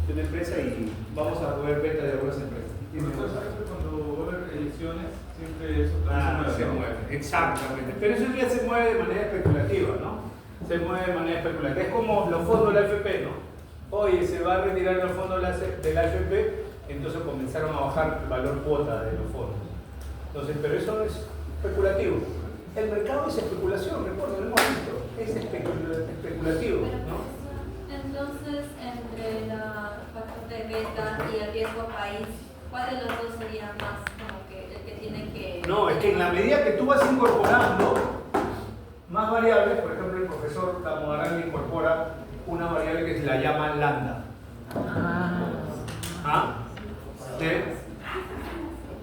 empresa y vamos a poder beta de algunas empresas. Cuando va a haber elecciones, siempre eso se mueve, exactamente. Pero eso ya se mueve de manera especulativa, ¿no? Se mueve de manera especulativa. Es como los fondos de la AFP, ¿no? Oye, se va a retirar los fondos de la AFP, entonces comenzaron a bajar el valor cuota de los fondos. Entonces, pero eso es especulativo. El mercado es especulación, recuerdo, lo hemos visto. Es especulativo, ¿no? Entonces, entre la factor de beta y el riesgo país, ¿cuál de los dos sería más como que el que tiene que...? No, es que en la medida que tú vas incorporando más variables, por ejemplo, el profesor Tamodarán incorpora una variable que se la llama lambda. ¿Sí?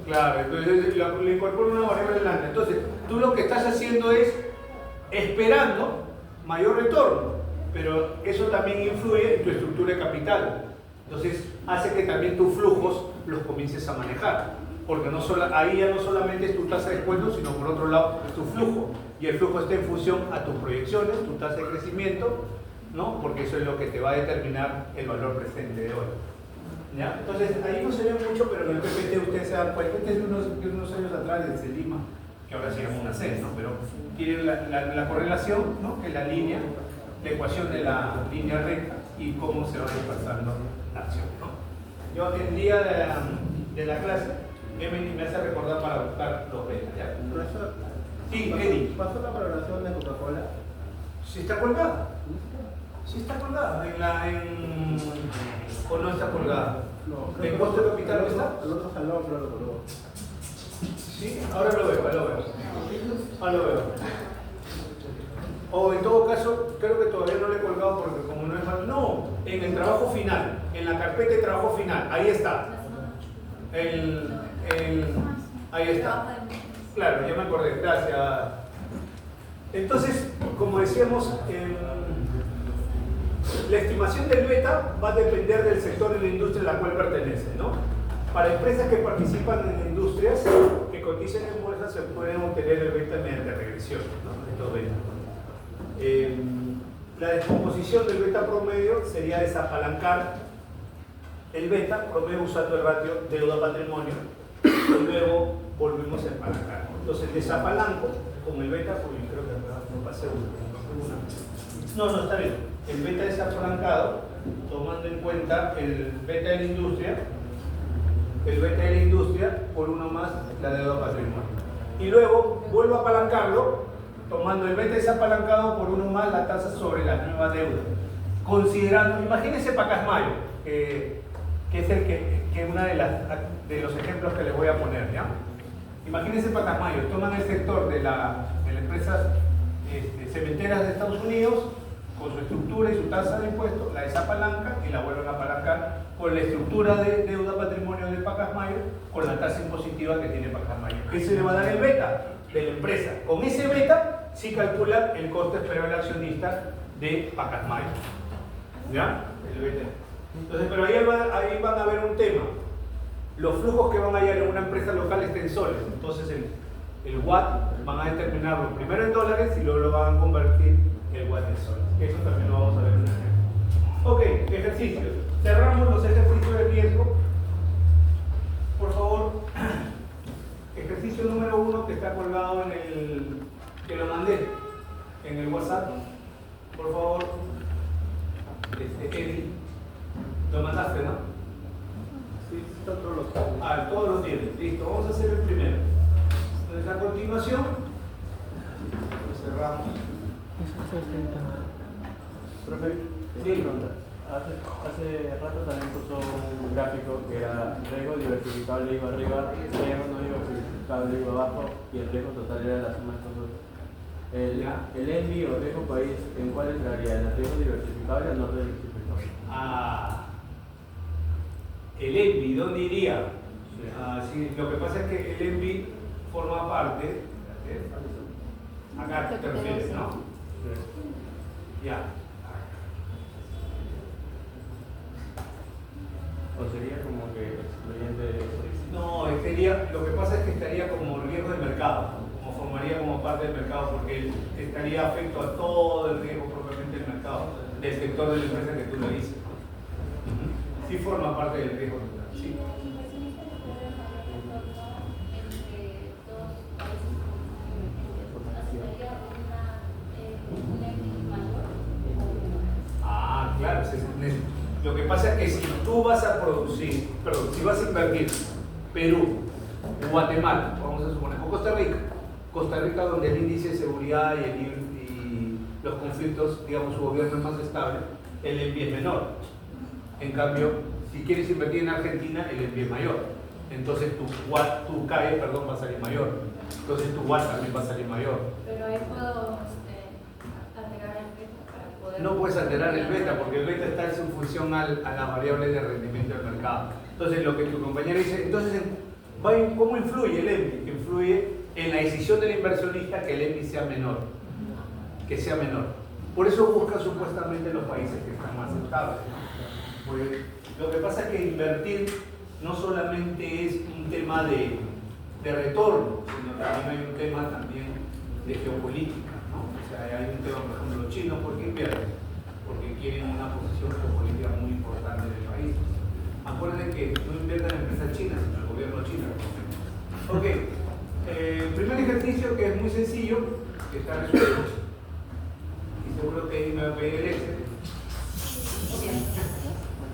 Claro, entonces le incorpora una variable lambda. Entonces, tú lo que estás haciendo es esperando mayor retorno, pero eso también influye en tu estructura de capital. Entonces, hace que también tus flujos los comiences a manejar. Porque ahí ya no solamente es tu tasa de descuento, sino por otro lado es tu flujo. Y el flujo está en función a tus proyecciones, tu tasa de crecimiento, ¿no? Porque eso es lo que te va a determinar el valor presente de hoy. ¿Ya? Entonces, ahí no se ve mucho, pero en el PPT ustedes se dan cuenta, este es de unos años atrás desde Lima, que ahora se llama una C, ¿no? Pero tiene la correlación, ¿no? Que es la línea, la ecuación de la línea recta y cómo se va desplazando la acción, ¿no? Yo el día de la clase me hace recordar para buscar los betas, ¿ya? Profesor, Sí, Eddie. ¿pasó la valoración de Coca-Cola? Sí está colgada. Sí está colgada. ¿O no está colgada? No. ¿En costo de capital no está? El otro salón creo que lo colgó. Sí, ahora lo veo. Ahora lo veo. O en todo caso, creo que todavía no lo he colgado porque como no es mal. No, en el trabajo final, en la carpeta de trabajo final, ahí está. Ahí está. Claro, ya me acordé, gracias. Entonces, como decíamos, la estimación del beta va a depender del sector de la industria a la cual pertenece, ¿no? Para empresas que participan en industrias que cotizan en bolsa se pueden obtener el beta mediante regresión, ¿no? Estos betas. La descomposición del beta promedio sería desapalancar el beta promedio usando el ratio deuda-patrimonio y luego volvemos a empalancar. Entonces desapalanco con el beta, porque creo que no pasé una. No, está bien. El beta desapalancado, tomando en cuenta el beta de la industria, por uno más la deuda-patrimonio. Y luego vuelvo a apalancarlo, tomando el beta desapalancado por uno más la tasa sobre la nueva deuda. Considerando, imagínense Pacasmayo, que es uno de los ejemplos que les voy a poner, ¿ya? Imagínense Pacasmayo, toman el sector de las empresas cementeras de Estados Unidos, con su estructura y su tasa de impuestos, la desapalancan y la vuelven a apalancar con la estructura de deuda patrimonio de Pacasmayo, con la tasa impositiva que tiene Pacasmayo. ¿Qué se le va a dar el beta de la empresa? Con ese beta sí calculan el coste esperado del accionista de Pacasmayo. ¿Ya? El beta. Entonces, pero ahí van a ver un tema. Los flujos que van a hallar en una empresa local estén soles. Entonces el watt van a determinarlo primero en dólares y luego lo van a convertir el watt en soles. Eso también lo vamos a ver en un ejemplo. Ok, ejercicios. Cerramos los ejercicios de riesgo. Por favor, ejercicio número 1 que está colgado que lo mandé en el WhatsApp. Por favor, Eddie, lo mandaste, ¿no? Sí, están todos los Todos los tienes. Listo, vamos a hacer el primero. Entonces, a continuación, lo cerramos. Profe, Sí. pregunta. Hace rato también puso un gráfico que era riesgo diversificable iba arriba, riesgo no diversificable iba abajo y el riesgo total era la suma de estos dos. El ENVI o riesgo país, ¿en cuál entraría? ¿En el riesgo diversificable o no diversificable? El ENVI, ¿dónde iría? Sí, lo que pasa es que el ENVI forma parte. Acá te refieres, ¿no? Ya. ¿O sería como que excluyente de eso? No, lo que pasa es que estaría como riesgo de mercado, como formaría como parte del mercado, porque estaría afecto a todo el riesgo propiamente del mercado, del sector de la empresa que tú lo dices. Sí forma parte del riesgo total, sí. Claro, lo que pasa es que si tú vas a producir, si vas a invertir Perú, Guatemala, vamos a suponer, o Costa Rica donde el índice de seguridad y los conflictos, digamos, su gobierno es más estable, el ENVI es menor. En cambio, si quieres invertir en Argentina, el ENVI es mayor. Entonces tu CAE, va a salir mayor. Entonces tu WAT también va a salir mayor. Pero ahí puedo alterar el beta para poder... No puedes alterar el beta porque el beta está en función a las variables de rendimiento del mercado. Entonces lo que tu compañero dice, entonces ¿cómo influye el ENVI? Influye en la decisión del inversionista que el ENVI sea menor. Que sea menor. Por eso busca supuestamente los países que están más estables. Porque lo que pasa es que invertir no solamente es un tema de retorno, sino también hay un tema también de geopolítica, ¿no? O sea, hay un tema, por ejemplo, los chinos, ¿por qué invierten? Porque quieren una posición geopolítica muy importante del país. Acuérdense que no inviertan en empresas chinas, sino el gobierno chino. Ok, primer ejercicio está resuelto. Y seguro que ahí me va a pedir el Excel.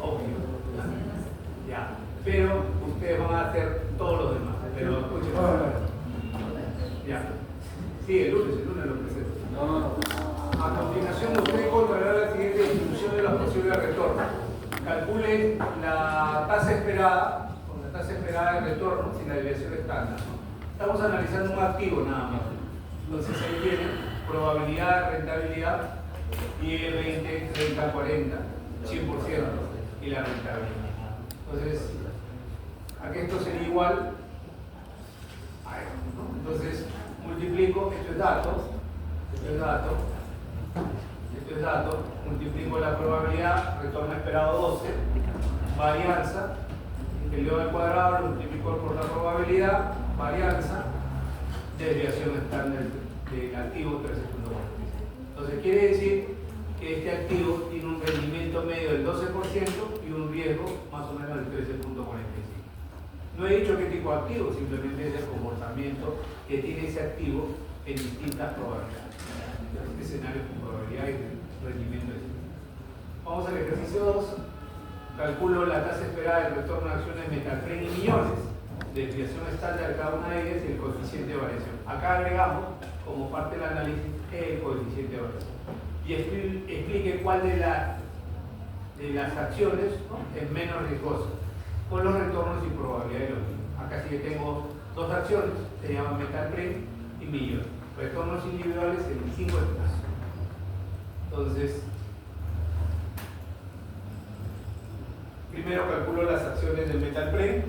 Obvio. Ya. Pero ustedes van a hacer todos los demás. Pero escuchen. Ya. Sí, el lunes lo presento. A continuación, usted encontrará la siguiente distribución de los posibles retornos. Calcule la tasa esperada, con la tasa esperada de retorno sin la desviación estándar. Estamos analizando un activo nada más. Entonces ahí viene probabilidad de rentabilidad 10, 20, 30, 40, 100% y la rentabilidad. Entonces, aquí esto sería igual a esto, ¿no? Entonces, multiplico, esto es dato, esto es dato, esto es dato, multiplico la probabilidad, retorno esperado 12, varianza, el león al cuadrado lo multiplico por la probabilidad, varianza, desviación estándar del activo 13.46. Entonces quiere decir que este activo tiene un rendimiento medio del 12% y un riesgo más o menos del 13.45. No he dicho qué tipo de activo, simplemente es el comportamiento que tiene ese activo en distintas probabilidades. Escenarios con probabilidad y rendimiento de ese. Vamos al ejercicio 2. Calculo la tasa esperada del retorno de acciones Metalframe y millones. Desviación estándar de cada una de ellas y el coeficiente de variación. Acá agregamos, como parte del análisis, el coeficiente de variación. Y explique cuál de las acciones, ¿no?, es menos riesgosa, con los retornos y probabilidad de los mismos. Acá sí que tengo dos acciones, se llaman Metalframe y millones. Retornos individuales en 5 plazos. Entonces, primero calculo las acciones del Metalframe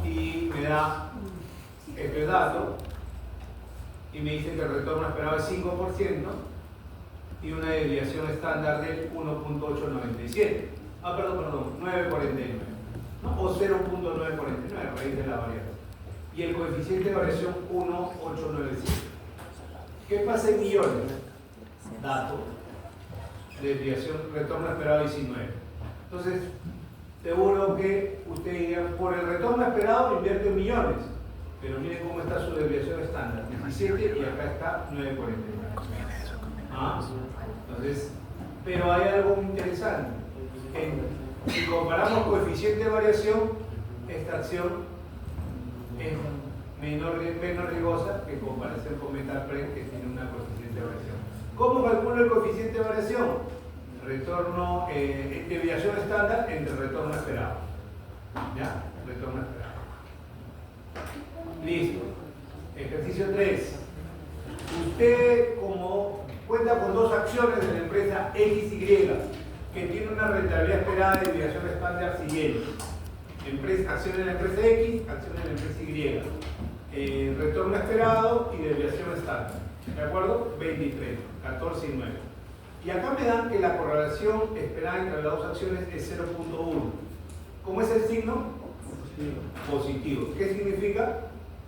y me da este dato y me dice que el retorno esperado es 5% y una desviación estándar del 1.897. Perdón, 949, ¿no? O 0.949, raíz de la variable. Y el coeficiente de variación 1.897. ¿Qué pasa en millones? Dato, desviación, retorno esperado 19. Entonces, seguro que ustedes dirían, por el retorno esperado invierte en millones, pero miren cómo está su desviación estándar, 17 y acá está 9.49. Entonces, pero hay algo muy interesante. Si comparamos coeficiente de variación, esta acción es menos riesgosa que en comparación con Metalframe, que tiene una coeficiente de variación. ¿Cómo calculo el coeficiente de variación? Retorno, desviación estándar entre retorno esperado. ¿Ya? Retorno esperado. Listo. Ejercicio 3. Usted, como cuenta con dos acciones de la empresa XY, que tiene una rentabilidad esperada de desviación estándar siguiente. Acción de la empresa X, acción de la empresa Y. Retorno esperado y desviación estándar. ¿De acuerdo? 23, 14 y 9. Y acá me dan que la correlación esperada entre las dos acciones es 0.1. ¿Cómo es el signo? Positivo. ¿Qué significa?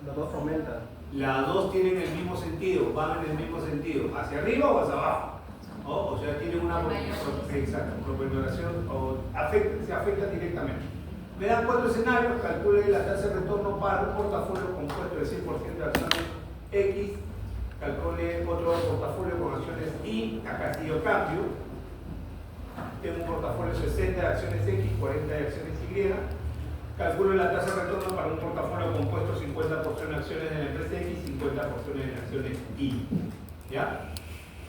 Los dos aumentan. Las dos tienen el mismo sentido, van en el mismo sentido, hacia arriba o hacia abajo. O sea, tienen una proponderación o se afectan directamente. Me dan 4 escenarios, calcule la tasa de retorno para un portafolio compuesto de 100% de acciones X, calcule otro portafolio con acciones Y, acá yo cambio. Tengo un portafolio 60 de acciones X, 40 de acciones Y. Calculo la tasa de retorno para un portafolio compuesto 50% de acciones de la empresa X, 50% de acciones Y. ¿Ya?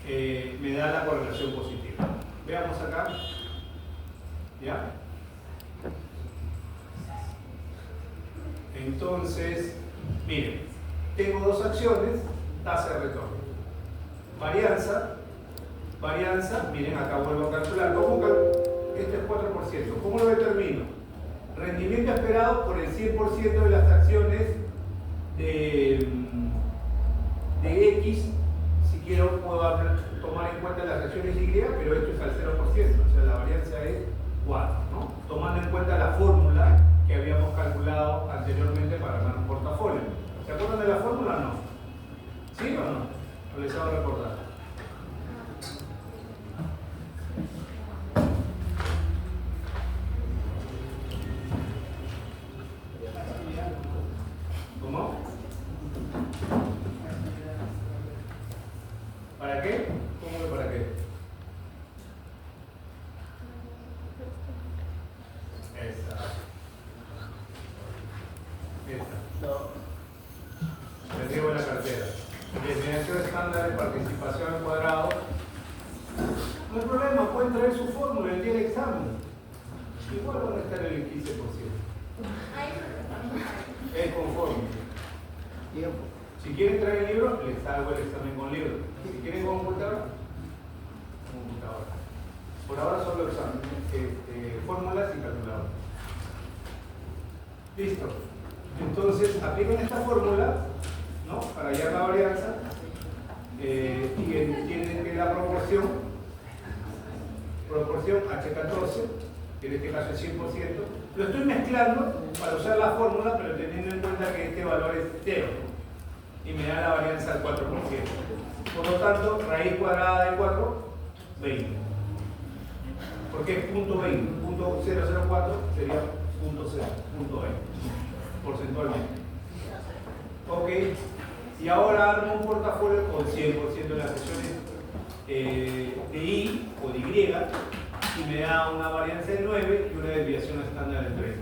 Me da la correlación positiva. Veamos acá. ¿Ya? Entonces, miren, tengo dos acciones, tasa de retorno. Varianza, miren, acá vuelvo a calcular. Este es 4%. ¿Cómo lo determino? Rendimiento esperado por el 100% de las acciones de X. Si quiero, puedo tomar en cuenta las acciones Y, pero esto es al 0%, o sea, la varianza es 4, ¿no? Tomando en cuenta la fórmula que habíamos calculado anteriormente para armar un portafolio. ¿Se acuerdan de la fórmula o no? ¿Sí o no? ¿O les hago recordar? ¿Cómo? ver su fórmula el día del examen. Igual van a estar en el 15%. Es conforme. Tiempo. Si quieren traer el libro, les hago el examen con libro. Si quieren con computadora, computadora. Por ahora solo examen, fórmulas y calculadora. Listo. Entonces, aplican esta fórmula, ¿no? Para hallar la varianza. Y entienden que la proporción H14, que en este caso es 100%, lo estoy mezclando para usar la fórmula, pero teniendo en cuenta que este valor es 0 y me da la varianza al 4%. Por lo tanto, raíz cuadrada de 4, 20. Porque es punto 20, punto 004 sería punto 0, punto 20, porcentualmente. Ok, y ahora armo un portafolio con 100% de las secciones de I o de Y y me da una varianza de 9 y una desviación estándar de 3.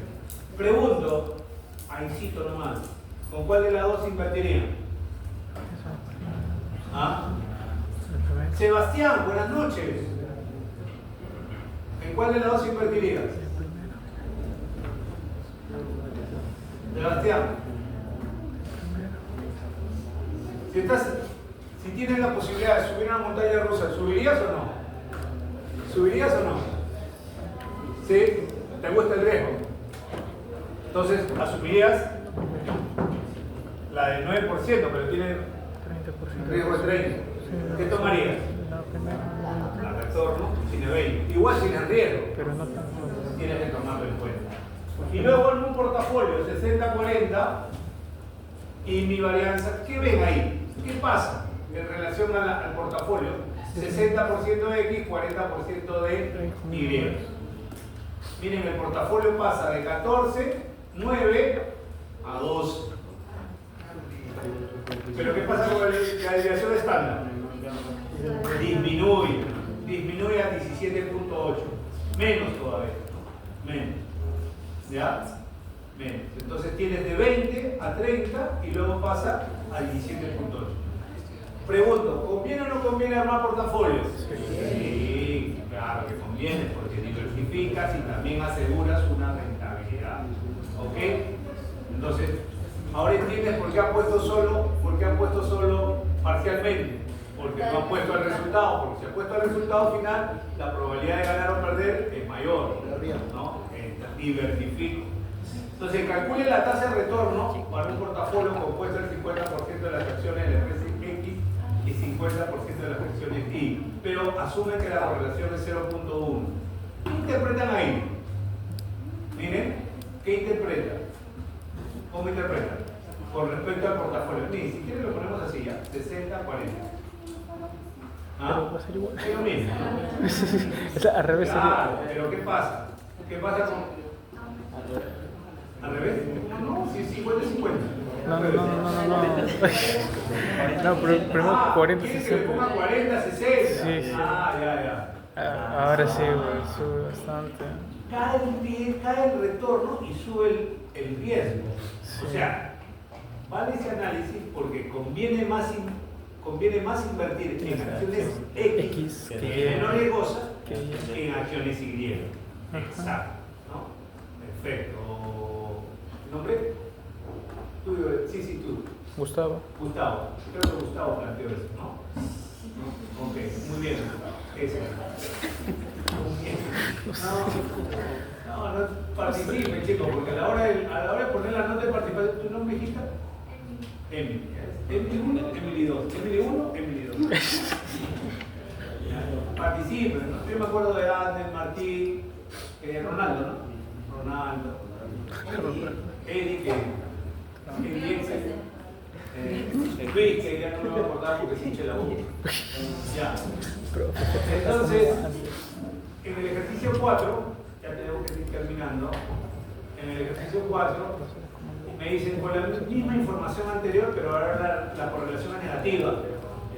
Pregunto, ahí cito nomás, ¿con cuál de las dos invertirían? ¿Ah? Sebastián, buenas noches. ¿En cuál de las dos invertirías? Sebastián. Si tienes la posibilidad de subir a una montaña rusa, ¿subirías o no? ¿Subirías o no? ¿Sí? ¿Te gusta el riesgo? Entonces, asumirías la del 9%, pero tiene 30%. riesgo de 30%. ¿Qué tomarías? La primera. La retorno, tiene 20. Igual tiene riesgo. Pero no tanto. Tienes que tomarlo en cuenta. Y luego en un portafolio 60-40 y mi varianza, ¿qué ven ahí? ¿Qué pasa en relación al portafolio? 60% de X, 40% de Y. Miren, el portafolio pasa de 14, 9 a 12. Pero ¿qué pasa con la desviación estándar? Disminuye a 17.8. Menos todavía. Menos. ¿Ya? Menos. Entonces tienes de 20 a 30 y luego pasa a 17.8. Pregunto, ¿conviene o no conviene armar portafolios? Sí, claro que conviene, porque diversificas y también aseguras una rentabilidad. ¿Ok? Entonces, ahora entiendes por qué han puesto solo parcialmente. Porque no han puesto el resultado, porque si han puesto el resultado final, la probabilidad de ganar o perder es mayor, ¿no? Diversifico. Entonces, calcule la tasa de retorno para un portafolio compuesto del 50% de las acciones de la empresa X y 50% de las acciones Y, pero asume que la correlación es 0.1. ¿Qué interpretan ahí? Miren, ¿qué interpretan? ¿Cómo interpretan? Con respecto al portafolio. Miren, si quieren lo ponemos así ya, 60-40. Pero ¿Ah? va a ser igual. Es lo mismo, ¿no? O sea, al revés Claro, sería. pero ¿qué pasa? ¿Qué pasa con...? ¿Al revés? No, sí, 50-50. No. No, pero primero 40, ¿Quieren que 60. le ponga 40, 60? Sí. Ya. Ahora sí, güey, sube bastante. Cae el retorno y sube el riesgo. Sí. O sea, vale ese análisis porque conviene más invertir en acciones X, que es menos riesgosas, que en acciones Y. Exacto, ¿no? Perfecto. ¿Nombre? Tuyo, sí, tú. Gustavo. Gustavo. Creo que Gustavo planteó eso, ¿no? Ok, muy bien. Ese. No participen, chicos, porque a la hora de poner la nota de participación, ¿tu nombre, hijita? Emily. Emily 1, Emily 2. Emily 1, Emily 2. Participen, ¿no? Yo me acuerdo de Ander, Martín, Ronaldo, ¿no? Ronaldo. Eddie, Luis, que ya no me voy a acordar porque se hincha la boca. Ya. Entonces, en el ejercicio 4, ya tenemos que ir terminando. En el ejercicio 4, me dicen con la misma información anterior, pero ahora la correlación es negativa.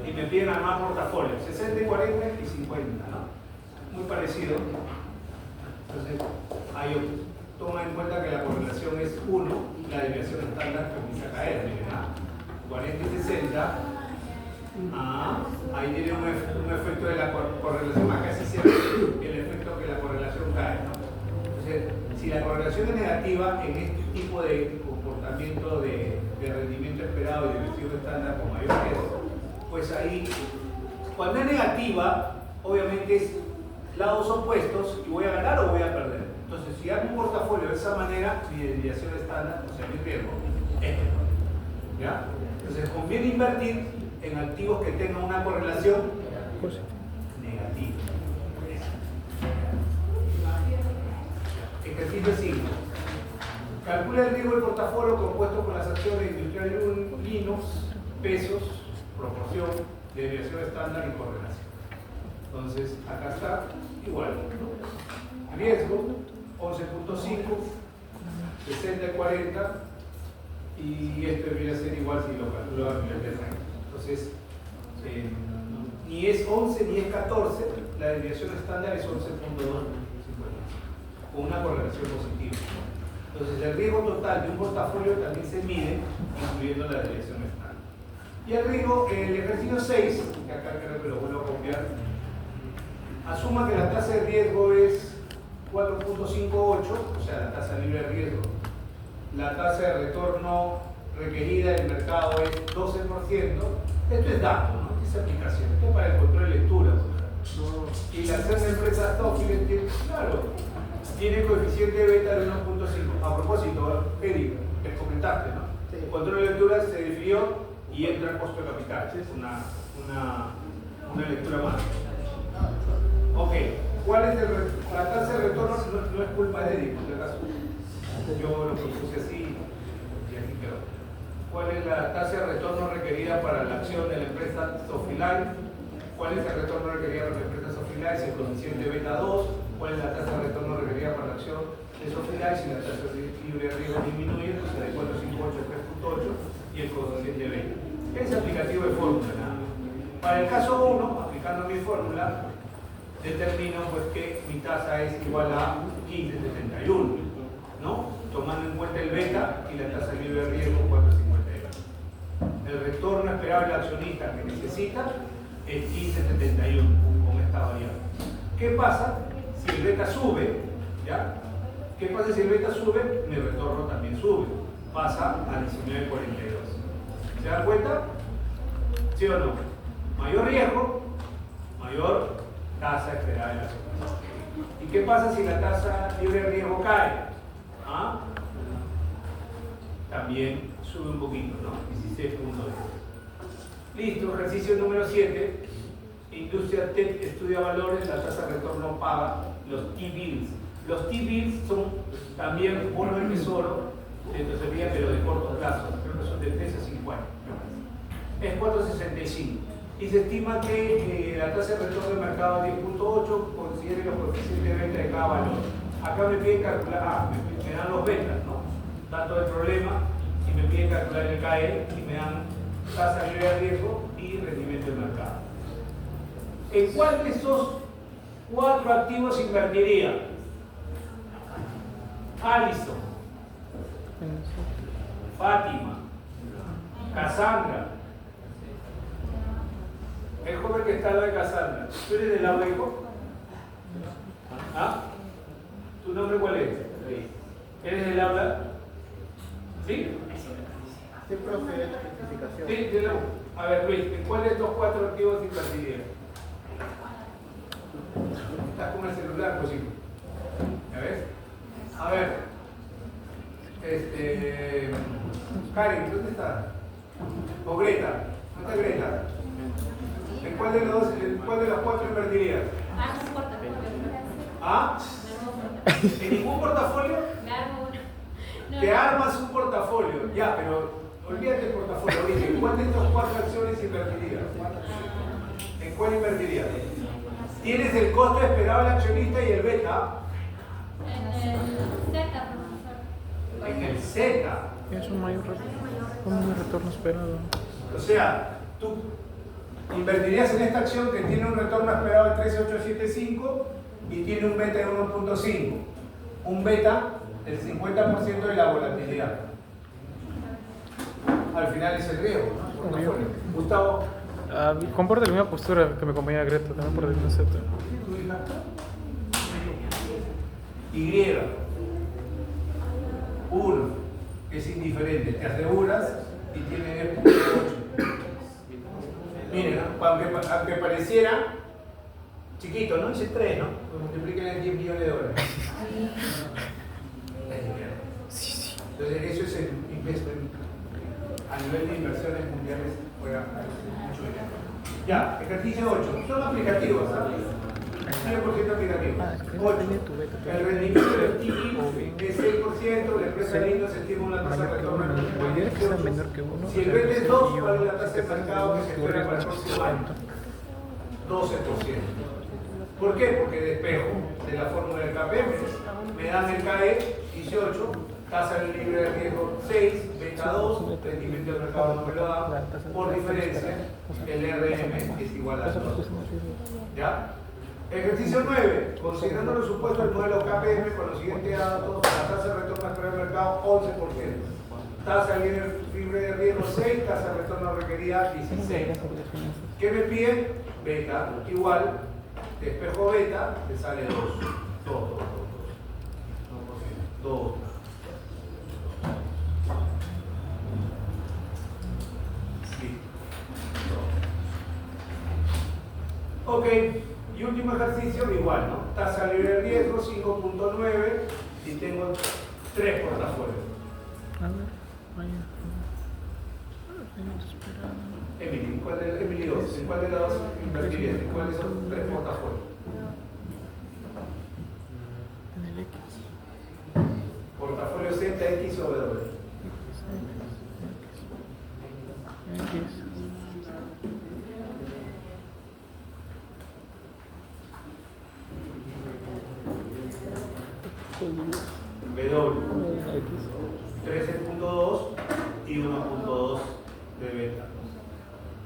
Y me piden armar portafolios, 60, 40 y 50, ¿no? Muy parecido. Entonces, ahí toma en cuenta que la correlación es 1, la desviación estándar comienza a caer, miren, 40 y 60, ahí tiene un efecto de la correlación, acá sí se ve el variación negativa en este tipo de comportamiento de rendimiento esperado y de desviación estándar con mayor riesgo, pues ahí, cuando es negativa, obviamente es lados opuestos y voy a ganar o voy a perder. Entonces, si hago un portafolio de esa manera, mi desviación estándar, o sea, mi riesgo, es menor. ¿Ya? Entonces, conviene invertir en activos que tengan una correlación negativa. Ejercicio 5. Calcula el riesgo del portafolio compuesto con las acciones Industrial Linux, pesos, proporción, desviación estándar y correlación. Entonces, acá está igual, ¿no? Riesgo 11.5, 60-40, y esto debería ser igual si lo calculo a nivel de rango. Entonces, ni es 11 ni es 14, la desviación estándar es 11.2, con una correlación positiva. Entonces, el riesgo total de un portafolio también se mide, incluyendo la desviación estándar. Y el riesgo, el ejercicio 6, que acá creo que lo vuelvo a copiar, asuma que la tasa de riesgo es 4.58, o sea, la tasa libre de riesgo. La tasa de retorno requerida del mercado es 12%. Esto es dato, ¿no? Es aplicación. Esto es para el control de lectura. Y la tasa de empresa Toffield, claro, tiene coeficiente beta de 1.5. A propósito, Eric, te comentaste, ¿no? Sí. El control de lectura se definió y entra el costo de capital. Es una lectura más. Ok, ¿cuál es la tasa de retorno? No es culpa de Eric, por si acaso. Yo lo propuse así y así quedó. ¿Cuál es la tasa de retorno requerida para la acción de la empresa Sofilife? ¿Cuál es el retorno requerido para la empresa Sofilife si el coeficiente beta 2? ¿Cuál es la tasa de retorno requerida para la acción de Sofilife si la tasa libre de riesgo disminuye? Entonces de 4.58 a 3.8 y el coeficiente beta. Es aplicativo de fórmula, nada. Para el caso 1, aplicando mi fórmula, determino pues que mi tasa es igual a 15.71, ¿no? Tomando en cuenta el beta y la tasa libre de riesgo 4.52. El retorno esperable del accionista que necesita es 15.71 con esta variable. ¿Qué pasa si el beta sube? ¿Ya? ¿Qué pasa si el beta sube? Mi retorno también sube, pasa a 19.42. ¿Se dan cuenta? ¿Sí o no? Mayor riesgo, mayor tasa esperada de la accionista. ¿Y qué pasa si la tasa libre de riesgo cae? ¿Ah? También sube un poquito, ¿no? 16.2. Listo, ejercicio número 7. Industria Tech estudia valores, la tasa de retorno paga los T-bills. Los T-bills son también bonos del tesoro de tesorería, pero de corto plazo, creo que son de 3 a 5 años. Es 4.65. Y se estima que la tasa de retorno del mercado es 10.8, considere los coeficientes de venta de cada valor. Acá me piden calcular, me dan los betas, ¿no? Dato del problema, y me piden calcular el KE y me dan tasa libre de riesgo y rendimiento del mercado. ¿En cuál de esos 4 activos invertiría? Alison, Fátima, Cassandra, el joven que está al lado de Cassandra. ¿Tú eres del lado de hijo? ¿Ah? ¿Tu nombre cuál es? ¿Eres del aula? ¿Sí? Sí, profe, es la justificación. Sí, dilo. A ver, Luis, ¿en cuál de estos 4 activos invertirías? Estás con el celular, pues hijo. ¿Ya ves? A ver. Karen, ¿dónde está? O Greta. ¿Dónde está Greta? ¿En cuál de los 4 invertirías? Ah, no importa. ¿Ah? ¿En ningún portafolio? Me armo uno. Te armas un portafolio, ya, pero olvídate del portafolio. Oye, ¿en cuál de estas 4 acciones invertirías? ¿En cuál invertirías? Tienes el costo esperado del accionista y el beta. En el Z, profesor. En el Z. Es un mayor retorno esperado. O sea, tú invertirías en esta acción que tiene un retorno esperado de 13.875 y tiene un beta de 1.5. Un beta del 50% de la volatilidad. Al final es el riesgo, ¿no? Portafolio. Gustavo. Comporta la misma postura que mi compañera Greta, también por el mismo Z. ¿Tu hija? Y. 1.5. 1, es indiferente, te aseguras y tiene 10.8. Miren, aunque pareciera chiquito, ¿no? Dice 3, ¿no? Multipliquen en 10 millones de dólares. Entonces, eso es el investment. A nivel de inversiones mundiales, juega mucho dinero. Ya, ejercicio 8. Son aplicativos, ¿sabes? 100% aplicativos. 8. El rendimiento del TIPI es 6%, la empresa linda se estima una tasa de retorno del 12%. Si el vende es 2, ¿cuál es la tasa de mercado que se espera para el próximo año? 12%. ¿Por qué? Porque despejo de la fórmula del KPM. Me dan el CAE 18, tasa libre de riesgo 6, beta 2, rendimiento del mercado no me lo da. Por diferencia, el RM es igual a 2. ¿Ya? Ejercicio 9. Considerando los supuestos del modelo KPM con los siguientes datos, la tasa de retorno esperada del mercado 11%. Tasa libre de riesgo 6, tasa de retorno requerida 16. ¿Qué me piden? Beta igual, despejo beta, te sale 2. 2. Ok, y último ejercicio igual, ¿no? Tasa libre de riesgo 5.9 y tengo 3 portafolios. Emily, Emily 2, ¿en cuál de las dos invertirías? ¿En cuáles son 3 portafolios? En el X. Portafolio Z, X o W. X. W. 13.2 y 1.2 de beta.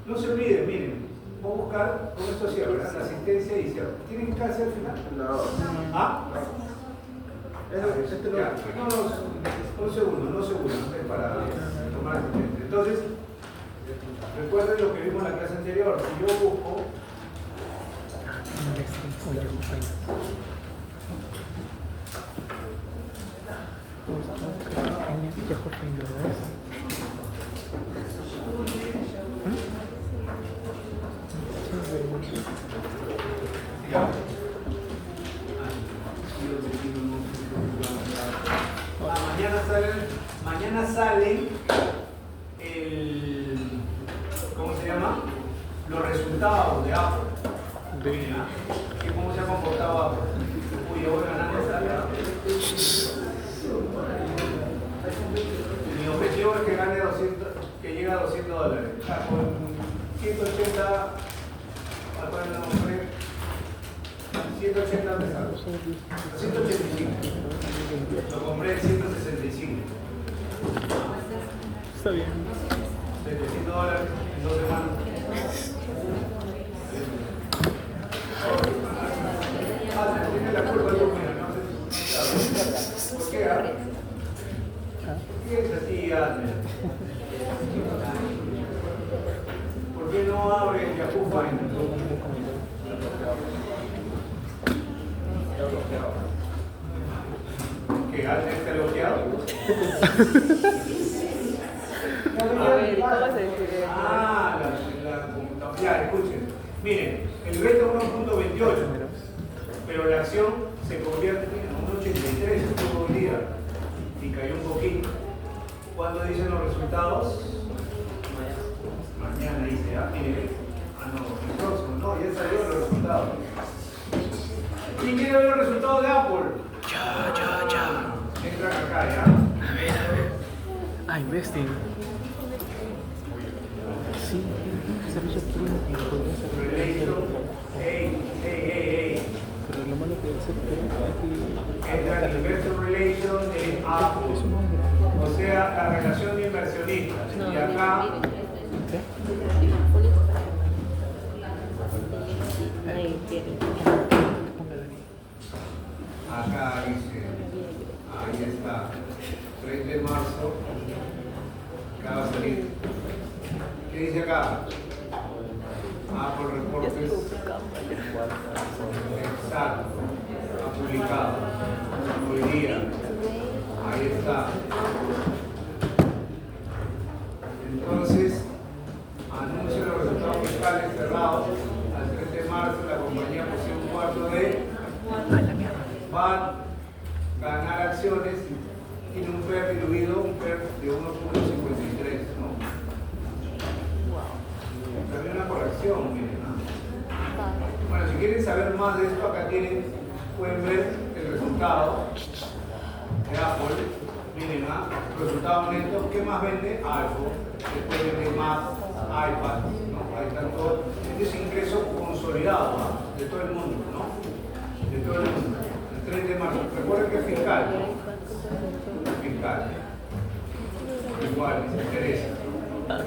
No se olviden, miren, voy a buscar, con esto cierro, la asistencia y cierro. ¿Tienen casi al final? No. ¿Ah? Este no. Ya, no, un segundo, para tomar asistencia. Entonces, recuerden lo que vimos en la clase anterior. Si yo busco mañana salen ¿cómo se llama? Los resultados de Apple. ¿Y cómo se ha comportado Apple? Uy, yo voy ganando esta. Mi objetivo es que gane 200, que llegue a $200. Con 180, ¿cuál nombre? 180 pesos. 185. Lo compré en 165. Está bien. $700 en 2 semanas. Tiene la culpa de mío, ¿no? ¿Por qué? ¿Por qué es así, Adler? ¿Por qué no abre el Yahoo Finance? ¿Que Adler está bloqueado? Ah, la computadora. Ya, escuchen. Miren, el beta 1.28, pero la acción se convierte en un 83 todo el día y cayó un poquito. ¿Cuándo dicen los resultados? Mañana dice, miren. No, el próximo, no, ya salieron los resultados. ¿Quién quiere ver los resultados de Apple? Ya. Entran acá, ¿ya? A ver. Investing. Sí, servicio primo y podría ser. Relation. Ey. Pero lo malo que es que Entra en Investor Relation de Apple. O sea, la relación de inversionistas. Y acá. Acá dice, ahí está, 3 de marzo, acá va a salir. ¿Qué dice acá? Apple Reportes. Exacto, ha publicado. Hoy día, ahí está. PER va a ganar acciones, tiene un PER diluido, un PER de 1.53, ¿no? También una corrección, miren, ¿no? Bueno, si quieren saber más de esto, acá tienen, pueden ver el resultado de Apple. Miren, ¿no? Resultado neto, ¿qué más vende? iPhone, después vende más iPad, ¿no? Ahí están todos. Este es ingreso consolidado, ¿no? De todo el mundo, ¿no? De todo el mundo. El 3 de marzo. Recuerden que es fiscal, ¿no? Fiscal. Igual, les interesa.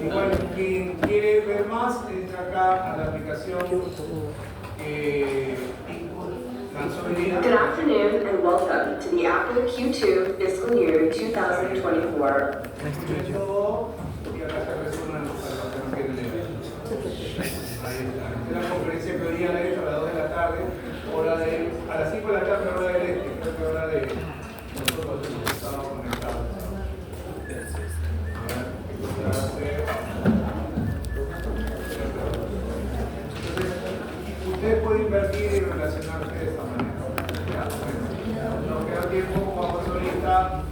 Igual, quien quiere ver más, entra acá a la aplicación Good afternoon and welcome to the Apple Q2 Fiscal Year 2024. Y acá se resumen los que no quieren leer. Ahí está. Esta es la conferencia que hoy día la he hecho a las 2 de la tarde, a las 5 de la tarde, hora del este, creo que hora de nosotros hemos estado conectados. Usted puede invertir y relacionarse de esta manera. Ya, bueno, no queda tiempo, vamos ahorita